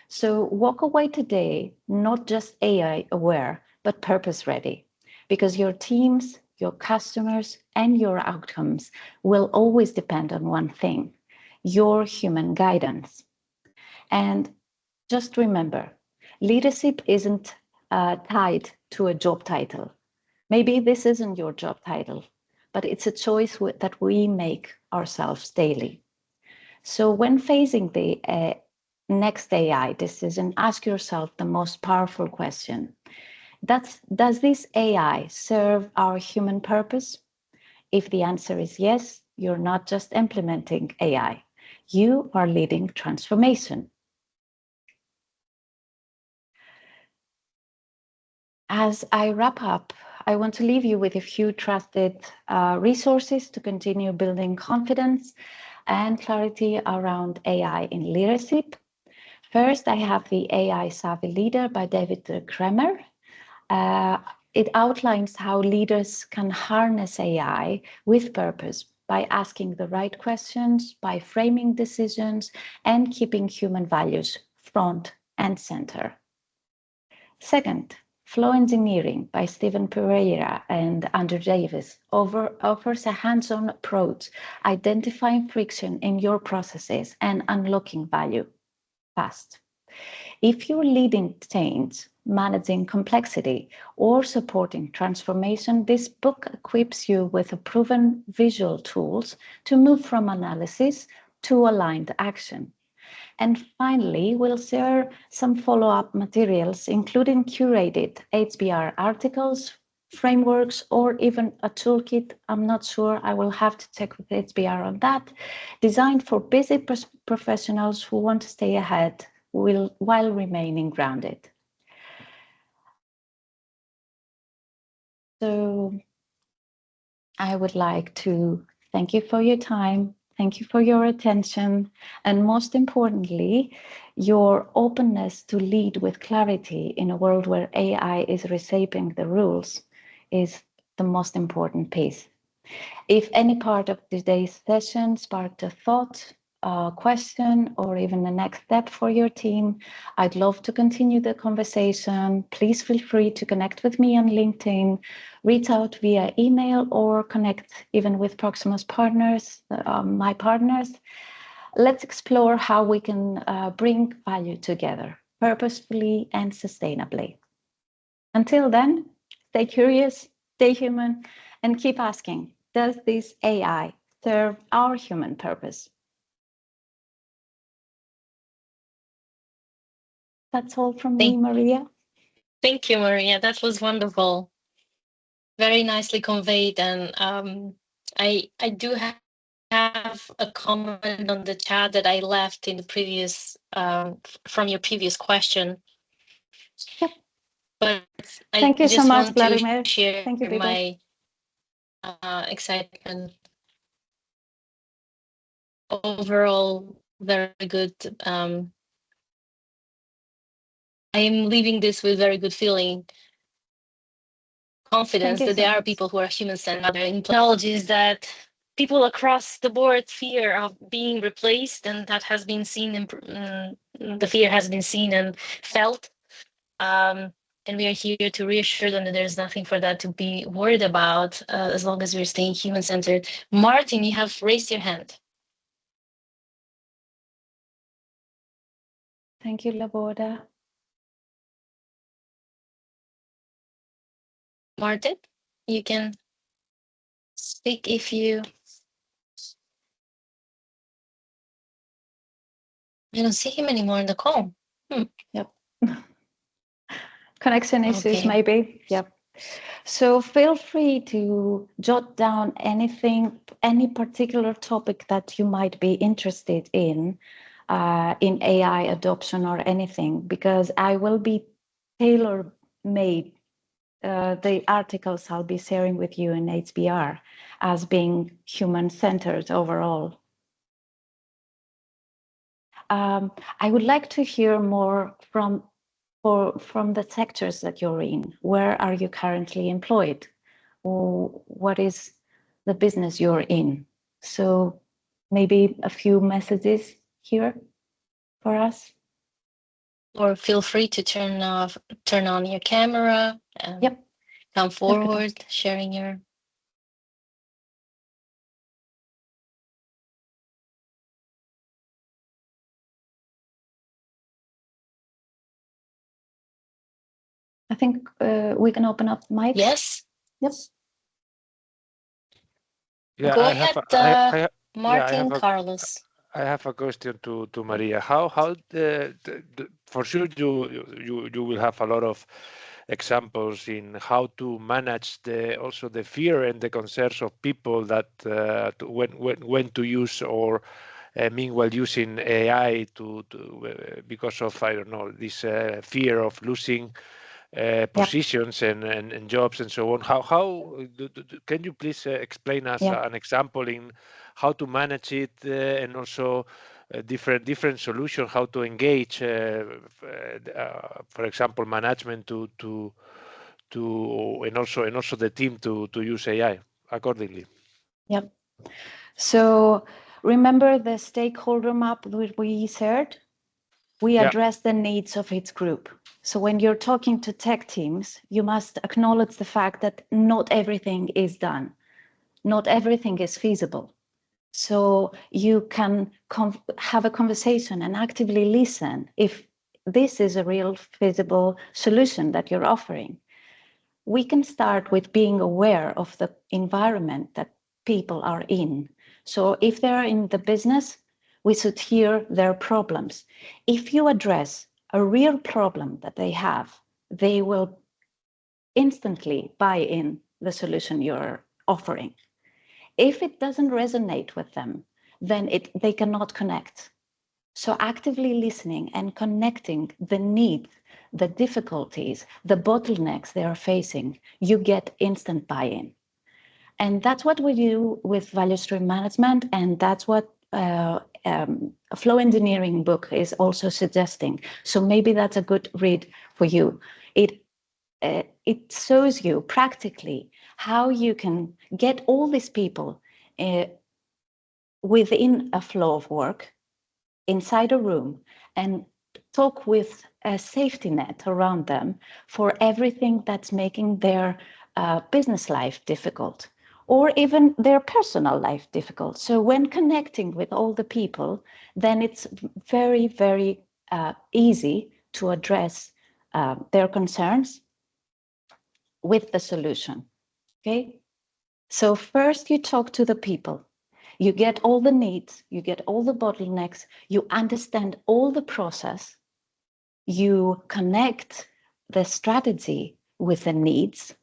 So walk away today, not just AI aware, but purpose ready, because your teams, your customers, and your outcomes will always depend on one thing, your human guidance. And just remember, leadership isn't tied to a job title. Maybe this isn't your job title, but it's a choice that we make ourselves daily. So when facing the next AI decision, ask yourself the most powerful question. Does this AI serve our human purpose? If the answer is yes, you're not just implementing AI, you are leading transformation. As I wrap up, I want to leave you with a few trusted resources to continue building confidence and clarity around AI in leadership. First, I have the AI Savvy Leader by David Kremer. It outlines how leaders can harness AI with purpose by asking the right questions, by framing decisions, and keeping human values front and center. Second, Flow Engineering by Stephen Pereira and Andrew Davis offers a hands-on approach, identifying friction in your processes and unlocking value fast. If you're leading change, managing complexity, or supporting transformation, this book equips you with a proven visual tools to move from analysis to aligned action. And finally, we'll share some follow-up materials, including curated HBR articles, frameworks, or even a toolkit. I'm not sure. I will have to check with HBR on that. Designed for busy professionals who want to stay ahead while remaining grounded. So I would like to thank you for your time. Thank you for your attention. And most importantly, your openness to lead with clarity in a world where AI is reshaping the rules is the most important piece. If any part of today's session sparked a thought, question or even the next step for your team, I'd love to continue the conversation. Please feel free to connect with me on LinkedIn, reach out via email, or connect even with Proximus partners, my partners. Let's explore how we can bring value together purposefully and sustainably. Until then, stay curious, stay human, and keep asking, does this AI serve our human purpose? That's all from me, Maria. Thank you, Maria. That was wonderful. Very nicely conveyed. And I do have a comment on the chat that I left in the previous from your previous question. Yep. But I just Thank you want so to much, share Vladimir. my Thank you, Vibeke. excitement. Overall, very good. I am leaving this with very good feeling, confidence that there are people who are human-centered in technologies that people across the board fear of being replaced, and that has been seen the fear has been seen and felt. And we are here to reassure them that there's nothing for that to be worried about, as long as we're staying human-centered. Martin, you have raised your hand. Thank you, Laborda. Martin, you can speak if you. I don't see him anymore in the call. Yep. Connection issues, Okay. maybe. Yep. So feel free to jot down anything, any particular topic that you might be interested in AI adoption or anything, because I will be tailor-made the articles I'll be sharing with you in HBR as being human-centered overall. I would like to hear more from the sectors that you're in. Where are you currently employed? Or what is the business you're in? So maybe a few messages here for us. Or feel free to turn on your camera and Yep. come forward, sharing your. I think we can open up mics. Yes. Yep. Yeah, Go ahead, Martin Carlos. I have a question to Maria. How for sure you will have a lot of examples in how to manage also the fear and the concerns of people that when to use or meanwhile using AI to because of, I don't know, this fear of losing positions and jobs and so on. Can you please explain us an example in how to manage it and also different solutions, how to engage, for example, management to and also the team to use AI accordingly. Yep. So remember the stakeholder map that we shared? We address the needs of each group. So when you're talking to tech teams, you must acknowledge the fact that not everything is done. Not everything is feasible. So you can have a conversation and actively listen if this is a real feasible solution that you're offering. We can start with being aware of the environment that people are in. So if they're in the business, we should hear their problems. If you address a real problem that they have, they will instantly buy in the solution you're offering. If it doesn't resonate with them, then they cannot connect. So actively listening and connecting the needs, the difficulties, the bottlenecks they are facing, you get instant buy-in. And that's what we do with value stream management, and that's what a flow engineering book is also suggesting. So maybe that's a good read for you. It shows you practically how you can get all these people within a flow of work, inside a room, and talk with a safety net around them for everything that's making their business life difficult or even their personal life difficult. So when connecting with all the people, then it's very, very easy to address their concerns with the solution. Okay. So first you talk to the people. You get all the needs, you get all the bottlenecks, you understand all the process, you connect the strategy with the needs,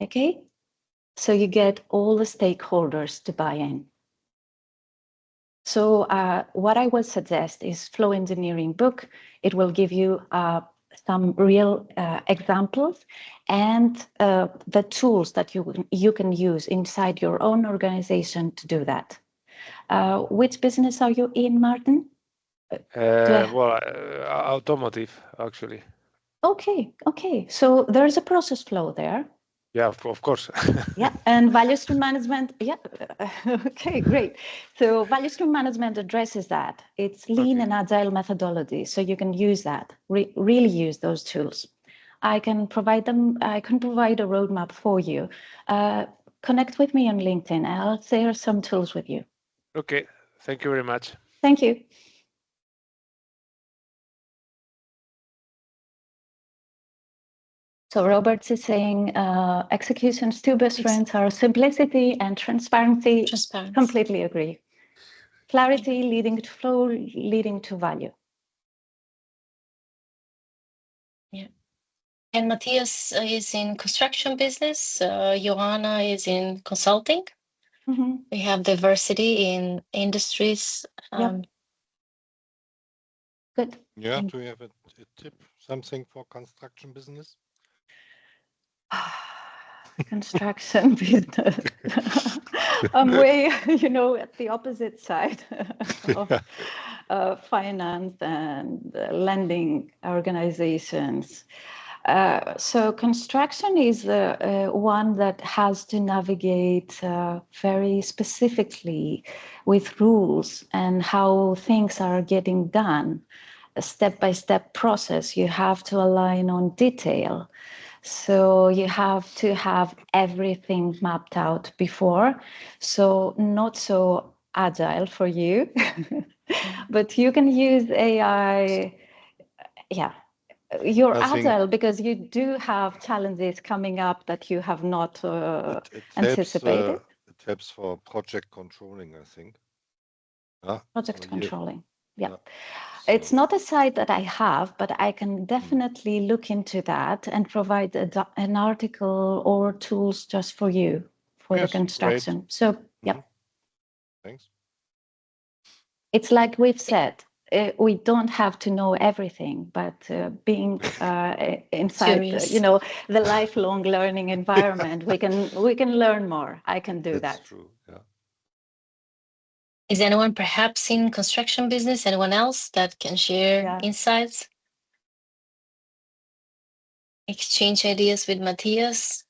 okay? So you get all the stakeholders to buy in. So what I would suggest is Flow Engineering book. It will give you some real examples and the tools that you can use inside your own organization to do that. Which business are you in, Martin? Well, automotive, actually. Okay. So there's a process flow there. Yeah, of course. Yeah, and value stream management. Yeah, okay, great. So value stream management addresses that. It's lean and agile methodology, so you can use that. Really use those tools. I can provide them. I can provide a roadmap for you. Connect with me on LinkedIn. I'll share some tools with you. Okay, thank you very much. Thank you. So Roberts is saying execution's two best friends are simplicity and transparency. Completely agree. Clarity leading to flow, leading to value. Yeah. And Matthias is in construction business. Johanna is in consulting. We have diversity in industries. Yep. Good. Yeah, do you have a tip, something for construction business? Construction business. I'm way, at the opposite side of finance and lending organizations. So construction is the one that has to navigate very specifically with rules and how things are getting done. A step-by-step process. You have to align on detail. So you have to have everything mapped out before. So not so agile for you, but you can use AI. Yeah, you're agile because you do have challenges coming up that you have not anticipated. It helps for project controlling, I think. Project controlling. Yeah. It's not a site that I have, but I can definitely look into that and provide an article or tools just for you for the construction. Great. So, yeah. Thanks. It's like we've said, we don't have to know everything, but being inside, the lifelong learning environment, we can learn more. I can do that. That's true. Yeah. Is anyone perhaps in construction business? Anyone else that can share insights? Exchange ideas with Matthias?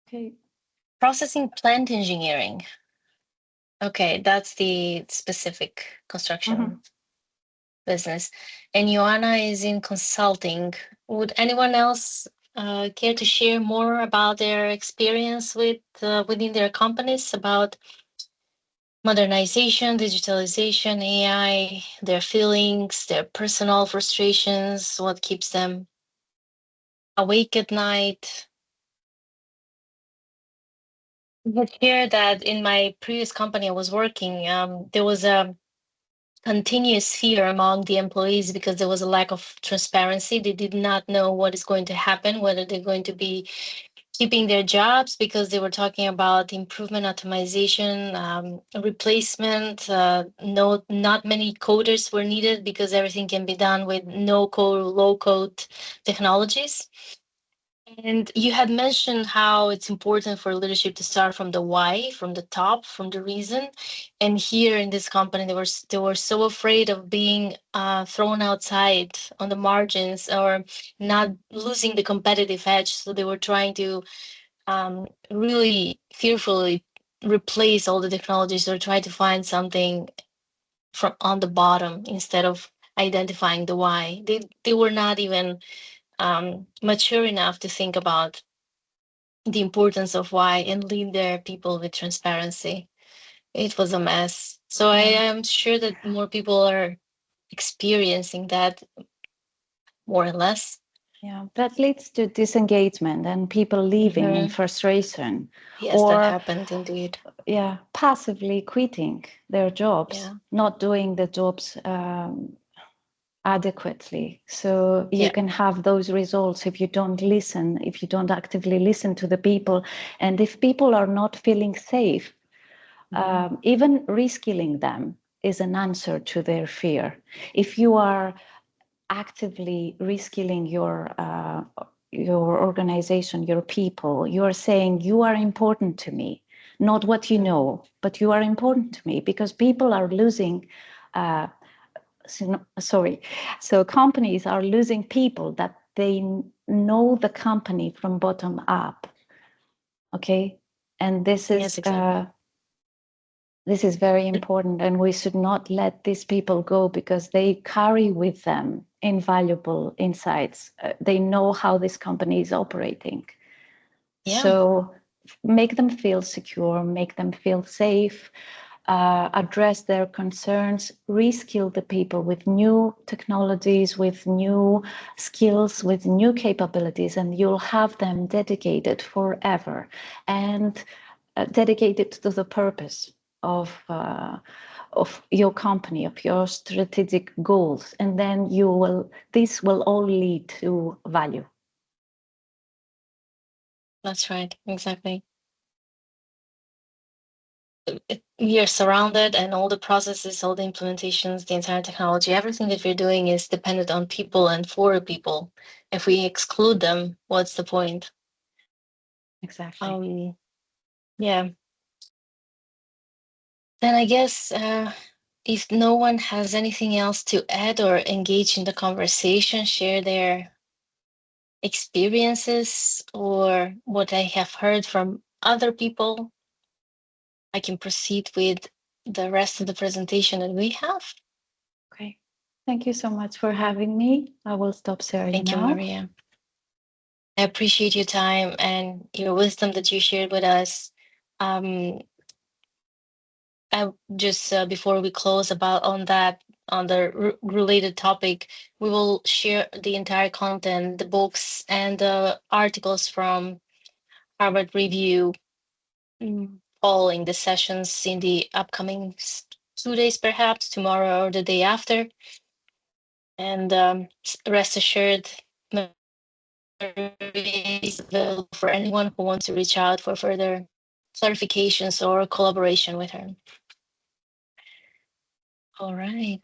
Okay. Processing plant engineering. Okay, that's the specific construction business. And Joanna is in consulting. Would anyone else care to share more about their experience with within their companies about modernization, digitalization, AI, their feelings, their personal frustrations, what keeps them awake at night? I had shared that in my previous company I was working, there was a continuous fear among the employees because there was a lack of transparency. They did not know what is going to happen, whether they're going to be keeping their jobs because they were talking about improvement, optimization, replacement. Not many coders were needed because everything can be done with no code, low code technologies. And you had mentioned how it's important for leadership to start from the why, from the top, from the reason. And here in this company, they were so afraid of being thrown outside on the margins or not losing the competitive edge. So they were trying to really fearfully replace all the technologies or try to find something from on the bottom instead of identifying the why. They were not even mature enough to think about the importance of why and lead their people with transparency. It was a mess. So I am sure that more people are experiencing that more or less. Yeah, that leads to disengagement and people leaving in frustration. Yes, or that happened indeed. Yeah, passively quitting their jobs, Yeah. not doing the jobs adequately. So you Yeah. can have those results if you don't listen, if you don't actively listen to the people. And if people are not feeling safe, even reskilling them is an answer to their fear. If you are actively reskilling your organization, your people, you are saying you are important to me, not what you know, but you are important to me, because people are losing. So companies are losing people that they know the company from bottom up. Okay, and this is Yes, exactly. this is very important, and we should not let these people go because they carry with them invaluable insights. They know how this company is operating. Yeah. So make them feel secure, make them feel safe, address their concerns, reskill the people with new technologies, with new skills, with new capabilities, and you'll have them dedicated forever and dedicated to the purpose of your company, of your strategic goals, and then this will all lead to value. That's right. Exactly. We are surrounded, and all the processes, all the implementations, the entire technology, everything that we're doing is dependent on people and for people. If we exclude them, what's the point? Exactly. Yeah. Then I guess if no one has anything else to add or engage in the conversation, share their experiences or what I have heard from other people, I can proceed with the rest of the presentation that we have. Okay. Thank you so much for having me. I will stop sharing Thank you, now. Maria. I appreciate your time and your wisdom that you shared with us. I just before we close on the related topic, we will share the entire content, the books and the articles from Harvard Review, following the sessions in the upcoming 2 days, perhaps tomorrow or the day after. And rest assured, Maria is available for anyone who wants to reach out for further clarifications or collaboration with her. All right.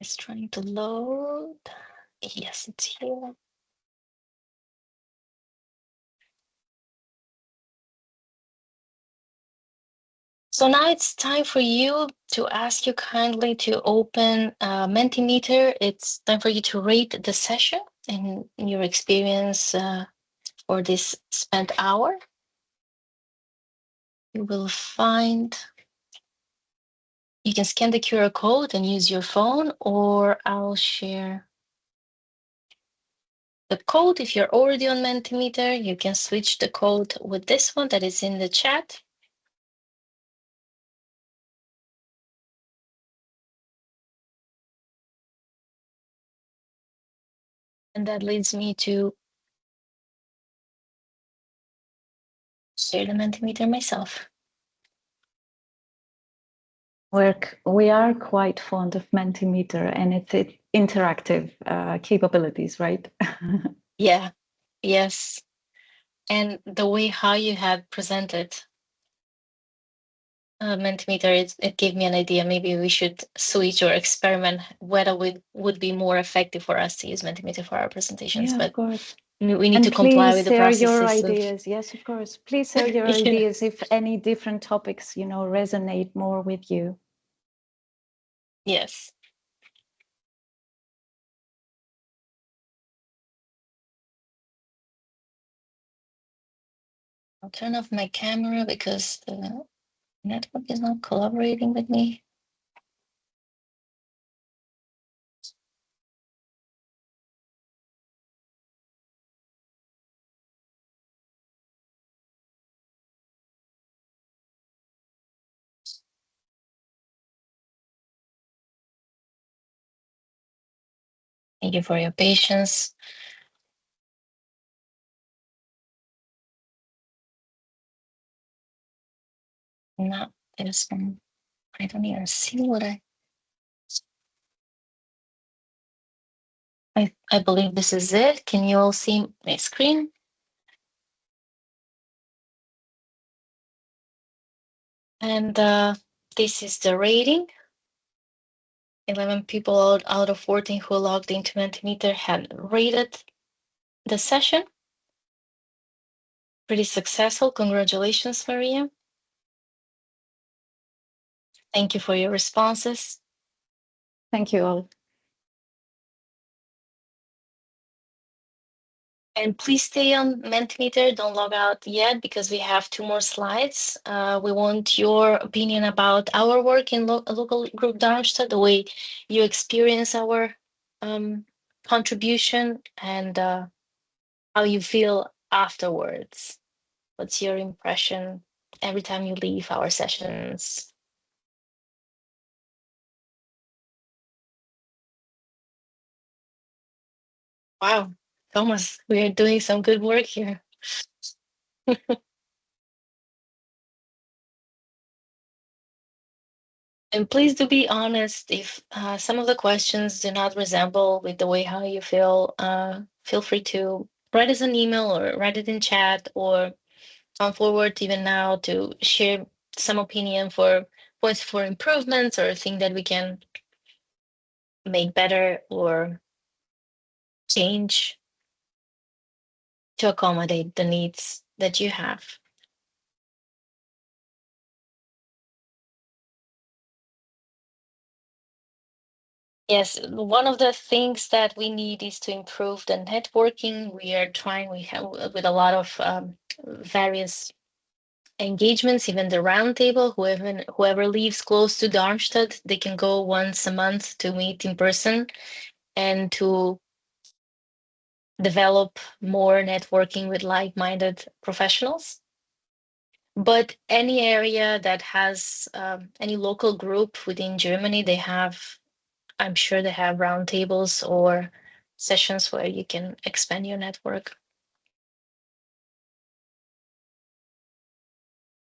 It's trying to load. Yes, it's here. So now it's time for you to ask you kindly to open Mentimeter. It's time for you to rate the session and your experience for this spent hour. You will find, you can scan the QR code and use your phone, or I'll share the code. If you're already on Mentimeter, you can switch the code with this one that is in the chat. And that leads me to share the Mentimeter myself. We are quite fond of Mentimeter and its interactive capabilities, right? Yeah, yes. And the way how you had presented Mentimeter, it gave me an idea. Maybe we should switch or experiment whether we would be more effective for us to use Mentimeter for our presentations. Yeah, but of course. we need And to comply please with the share your processes of ideas. Yes, of course. Please share your yeah. ideas if any different topics, resonate more with you. Yes. I'll turn off my camera because the network is not collaborating with me. Thank you for your patience. Not this one. I don't even see what I believe this is it. Can you all see my screen? And this is the rating. 11 people out of 14 who logged into Mentimeter had rated the session. Pretty successful. Congratulations, Maria. Thank you for your responses. Thank you all. And please stay on Mentimeter. Don't log out yet because we have 2 more slides. We want your opinion about our work in local group Darmstadt, the way you experience our contribution, and how you feel afterwards. What's your impression every time you leave our sessions? Wow, Thomas, we are doing some good work here. And please do be honest if some of the questions do not resemble with the way how you feel. Feel free to write us an email or write it in chat or come forward even now to share some opinion for points for improvements or thing that we can make better or change to accommodate the needs that you have. Yes, one of the things that we need is to improve the networking. We have with a lot of various engagements, even the roundtable, whoever lives close to Darmstadt, they can go once a month to meet in person and to develop more networking with like-minded professionals. But any area that has any local group within Germany, I'm sure they have roundtables or sessions where you can expand your network.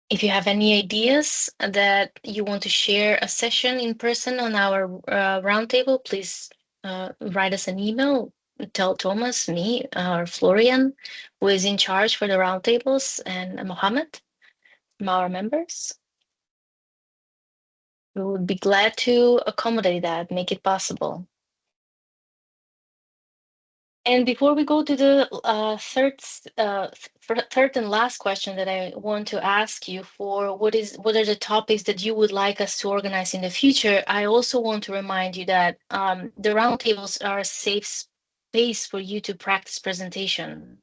If you have any ideas that you want to share a session in person on our roundtable, please write us an email. Tell Thomas, me, or Florian, who is in charge for the roundtables, and Mohammed, our members. We would be glad to accommodate that, make it possible. And before we go to the third and last question that I want to ask you for, what are the topics that you would like us to organize in the future? I also want to remind you that the roundtables are a safe space for you to practice presentation.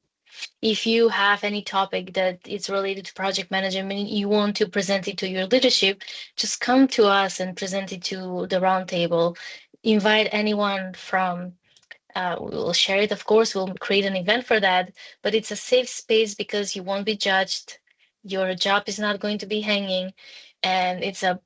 If you have any topic that is related to project management, you want to present it to your leadership, just come to us and present it to the roundtable. Invite anyone from we'll share it, of course, we'll create an event for that, but it's a safe space because you won't be judged. Your job is not going to be hanging, and it's a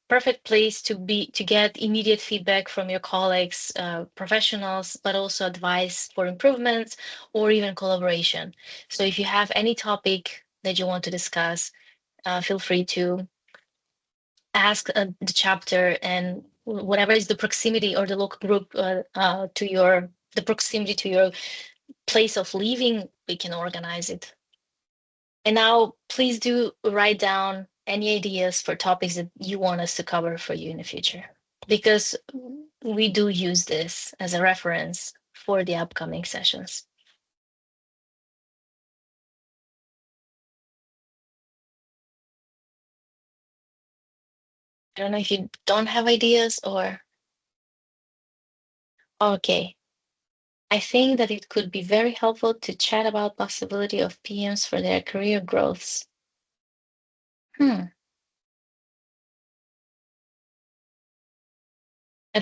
perfect place to get immediate feedback from your colleagues, professionals, but also advice for improvements or even collaboration. So if you have any topic that you want to discuss, feel free to ask the chapter, and whatever is the proximity or the local group to the proximity to your place of living, we can organize it. And now please do write down any ideas for topics that you want us to cover for you in the future, because we do use this as a reference for the upcoming sessions. I don't know if you don't have ideas or. Okay. I think that it could be very helpful to chat about possibility of PMs for their career growths. I'd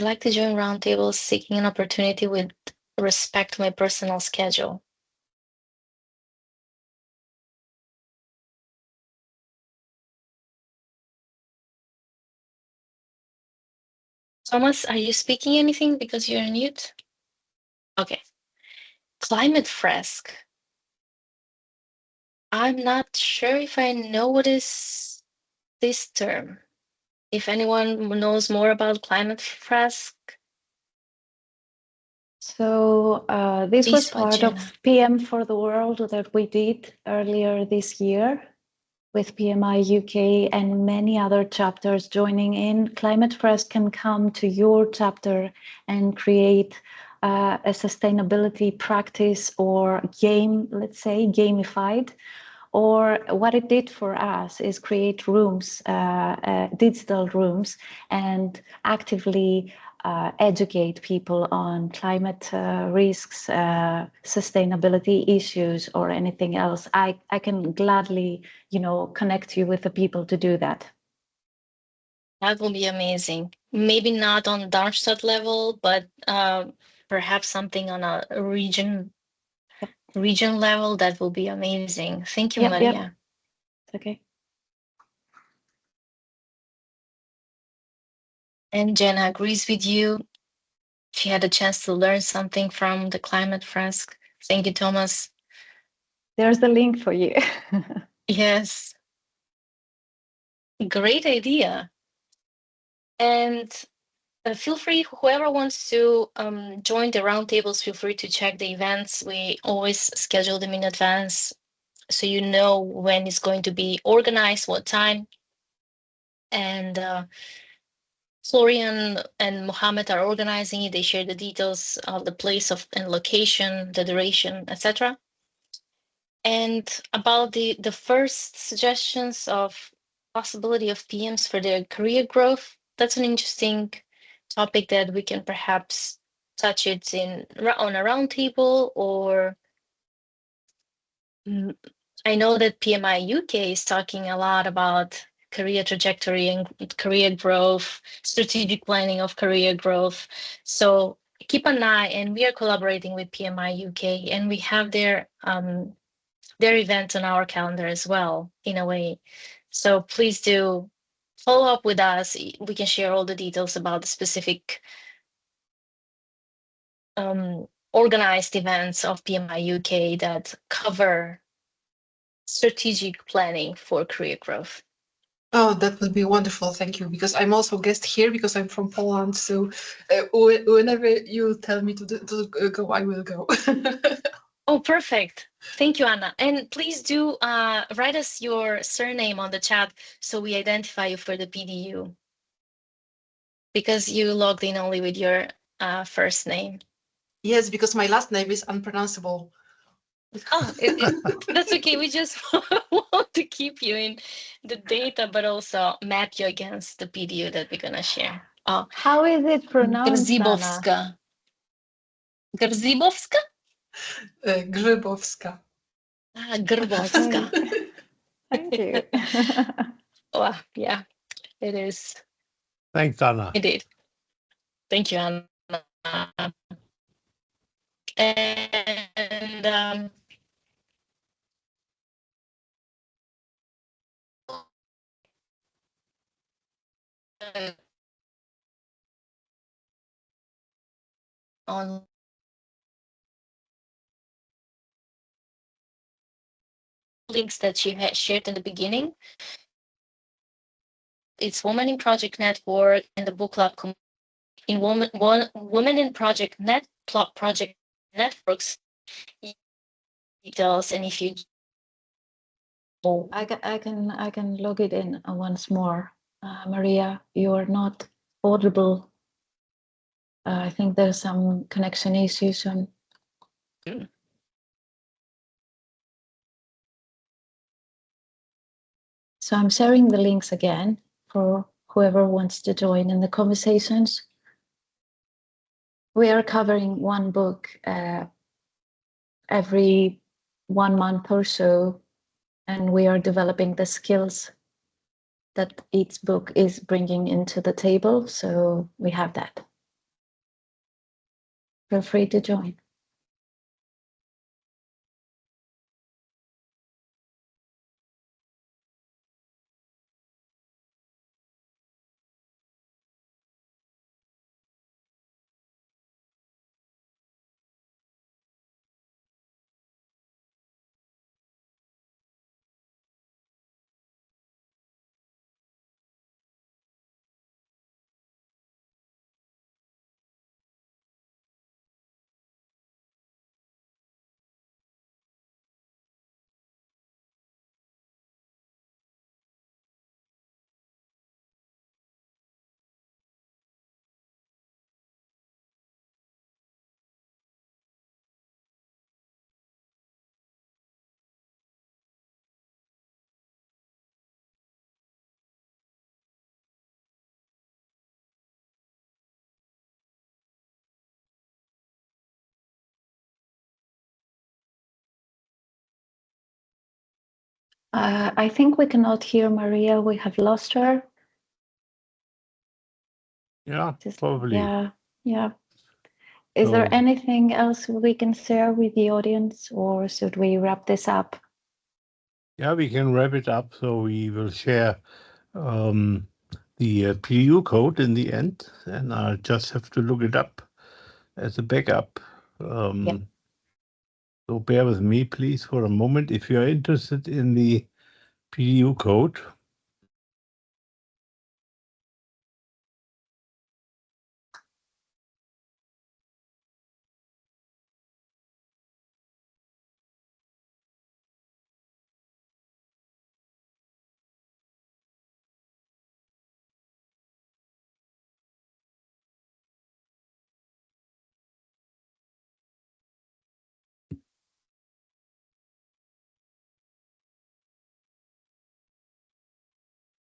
like to join roundtables seeking an opportunity with respect to my personal schedule. Thomas, are you speaking anything because you're on mute? Okay. Climate fresk. I'm not sure if I know what is this term. If anyone knows more about climate fresk. So this Please, was part of Jenna. PM for the World that we did earlier this year with PMI UK and many other chapters joining in. Climate First can come to your chapter and create a sustainability practice or game, let's say, gamified. Or what it did for us is create rooms, digital rooms, and actively educate people on climate risks, sustainability issues, or anything else. I can gladly, connect you with the people to do that. That will be amazing. Maybe not on Darmstadt level, but perhaps something on a region level. That will be amazing. Thank you, Maria. Yep. Okay. And Jenna agrees with you. She had a chance to learn something from the climate fresk. Thank you, Thomas. There's the link for you. Yes. Great idea. And feel free, whoever wants to join the roundtables, feel free to check the events. We always schedule them in advance, so you know when it's going to be organized, what time. And Florian and Mohammed are organizing it. They share the details of the place and location, the duration, etc. And about the first suggestions of possibility of PMs for their career growth, that's an interesting topic that we can perhaps touch it on a roundtable, or I know that PMI UK is talking a lot about career trajectory and career growth, strategic planning of career growth. So keep an eye, and we are collaborating with PMI UK, and we have their events on our calendar as well, in a way. So please do follow up with us. We can share all the details about the specific organized events of PMI UK that cover strategic planning for career growth. Oh, that would be wonderful. Thank you. Because I'm also a guest here because I'm from Poland. So whenever you tell me to go, I will go. Oh, perfect. Thank you, Anna. And please do write us your surname on the chat so we identify you for the PDU, because you logged in only with your first name. Yes, because my last name is unpronounceable. Oh, that's okay. We just want to keep you in the data, but also map you against the PDU that we're gonna share. Oh, how is it pronounced, Anna? Grzybowska. Grzybowska? Grzybowska. Grzybowska. Thank you. Oh, yeah, it is. Thanks, Anna. Indeed. Thank you, Anna. And on links that she had shared in the beginning, it's Women in Project Network and the Book Club in Women in Project Project Networks details. And if you Oh, I can log it in once more. Maria, you are not audible. I think there's some connection issues. So I'm sharing the links again for whoever wants to join in the conversations. We are covering one book every 1 month or so, and we are developing the skills that each book is bringing into the table. So we have that. Feel free to join. I think we cannot hear Maria. We have lost her. Yeah, probably. Yeah. Is there anything else we can share with the audience, or should we wrap this up? Yeah, we can wrap it up. So we will share the PU code in the end, and I just have to look it up as a backup. So bear with me, please, for a moment. If you're interested in the PDU code,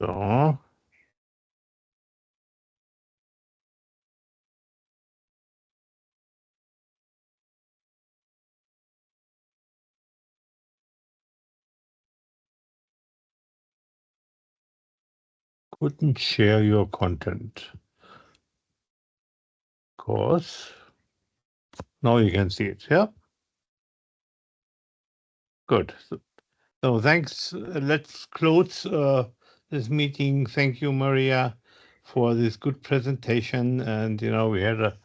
so couldn't share your content. Of course. Now you can see it, yeah? Good. So thanks. Let's close this meeting. Thank you, Maria, for this good presentation. And, we had a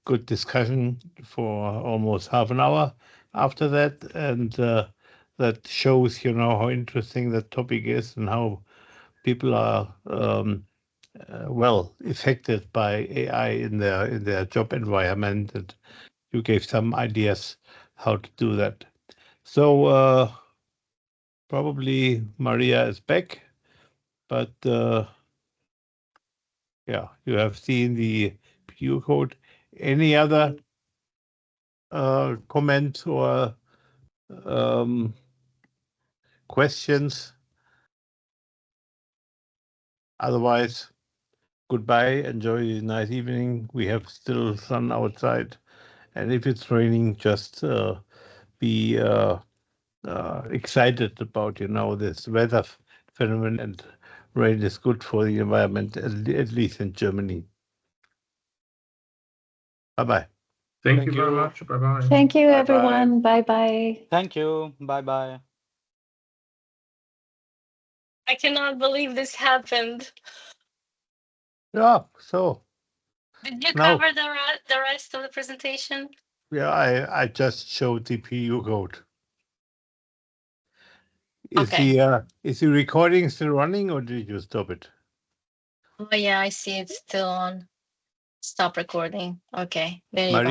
good discussion for almost half an hour after that. And that shows, how interesting that topic is and how people are well affected by AI in their job environment. And you gave some ideas how to do that. So probably Maria is back, but yeah, you have seen the PU code. Any other comments or questions? Otherwise, goodbye. Enjoy a nice evening. We have still sun outside, and if it's raining, just be excited about this weather phenomenon. And rain is good for the environment, at least in Germany. Bye bye. Thank you very much. Bye bye. Thank you, Bye-bye. everyone. Bye bye. Thank you. Bye bye. I cannot believe this happened. Yeah, so Did you now, cover the rest of the presentation? yeah, I just showed the PU code. Okay. Is the recording still running, or did you stop it? Oh yeah, I see it's still on. Stop recording. Okay, there you go. Maria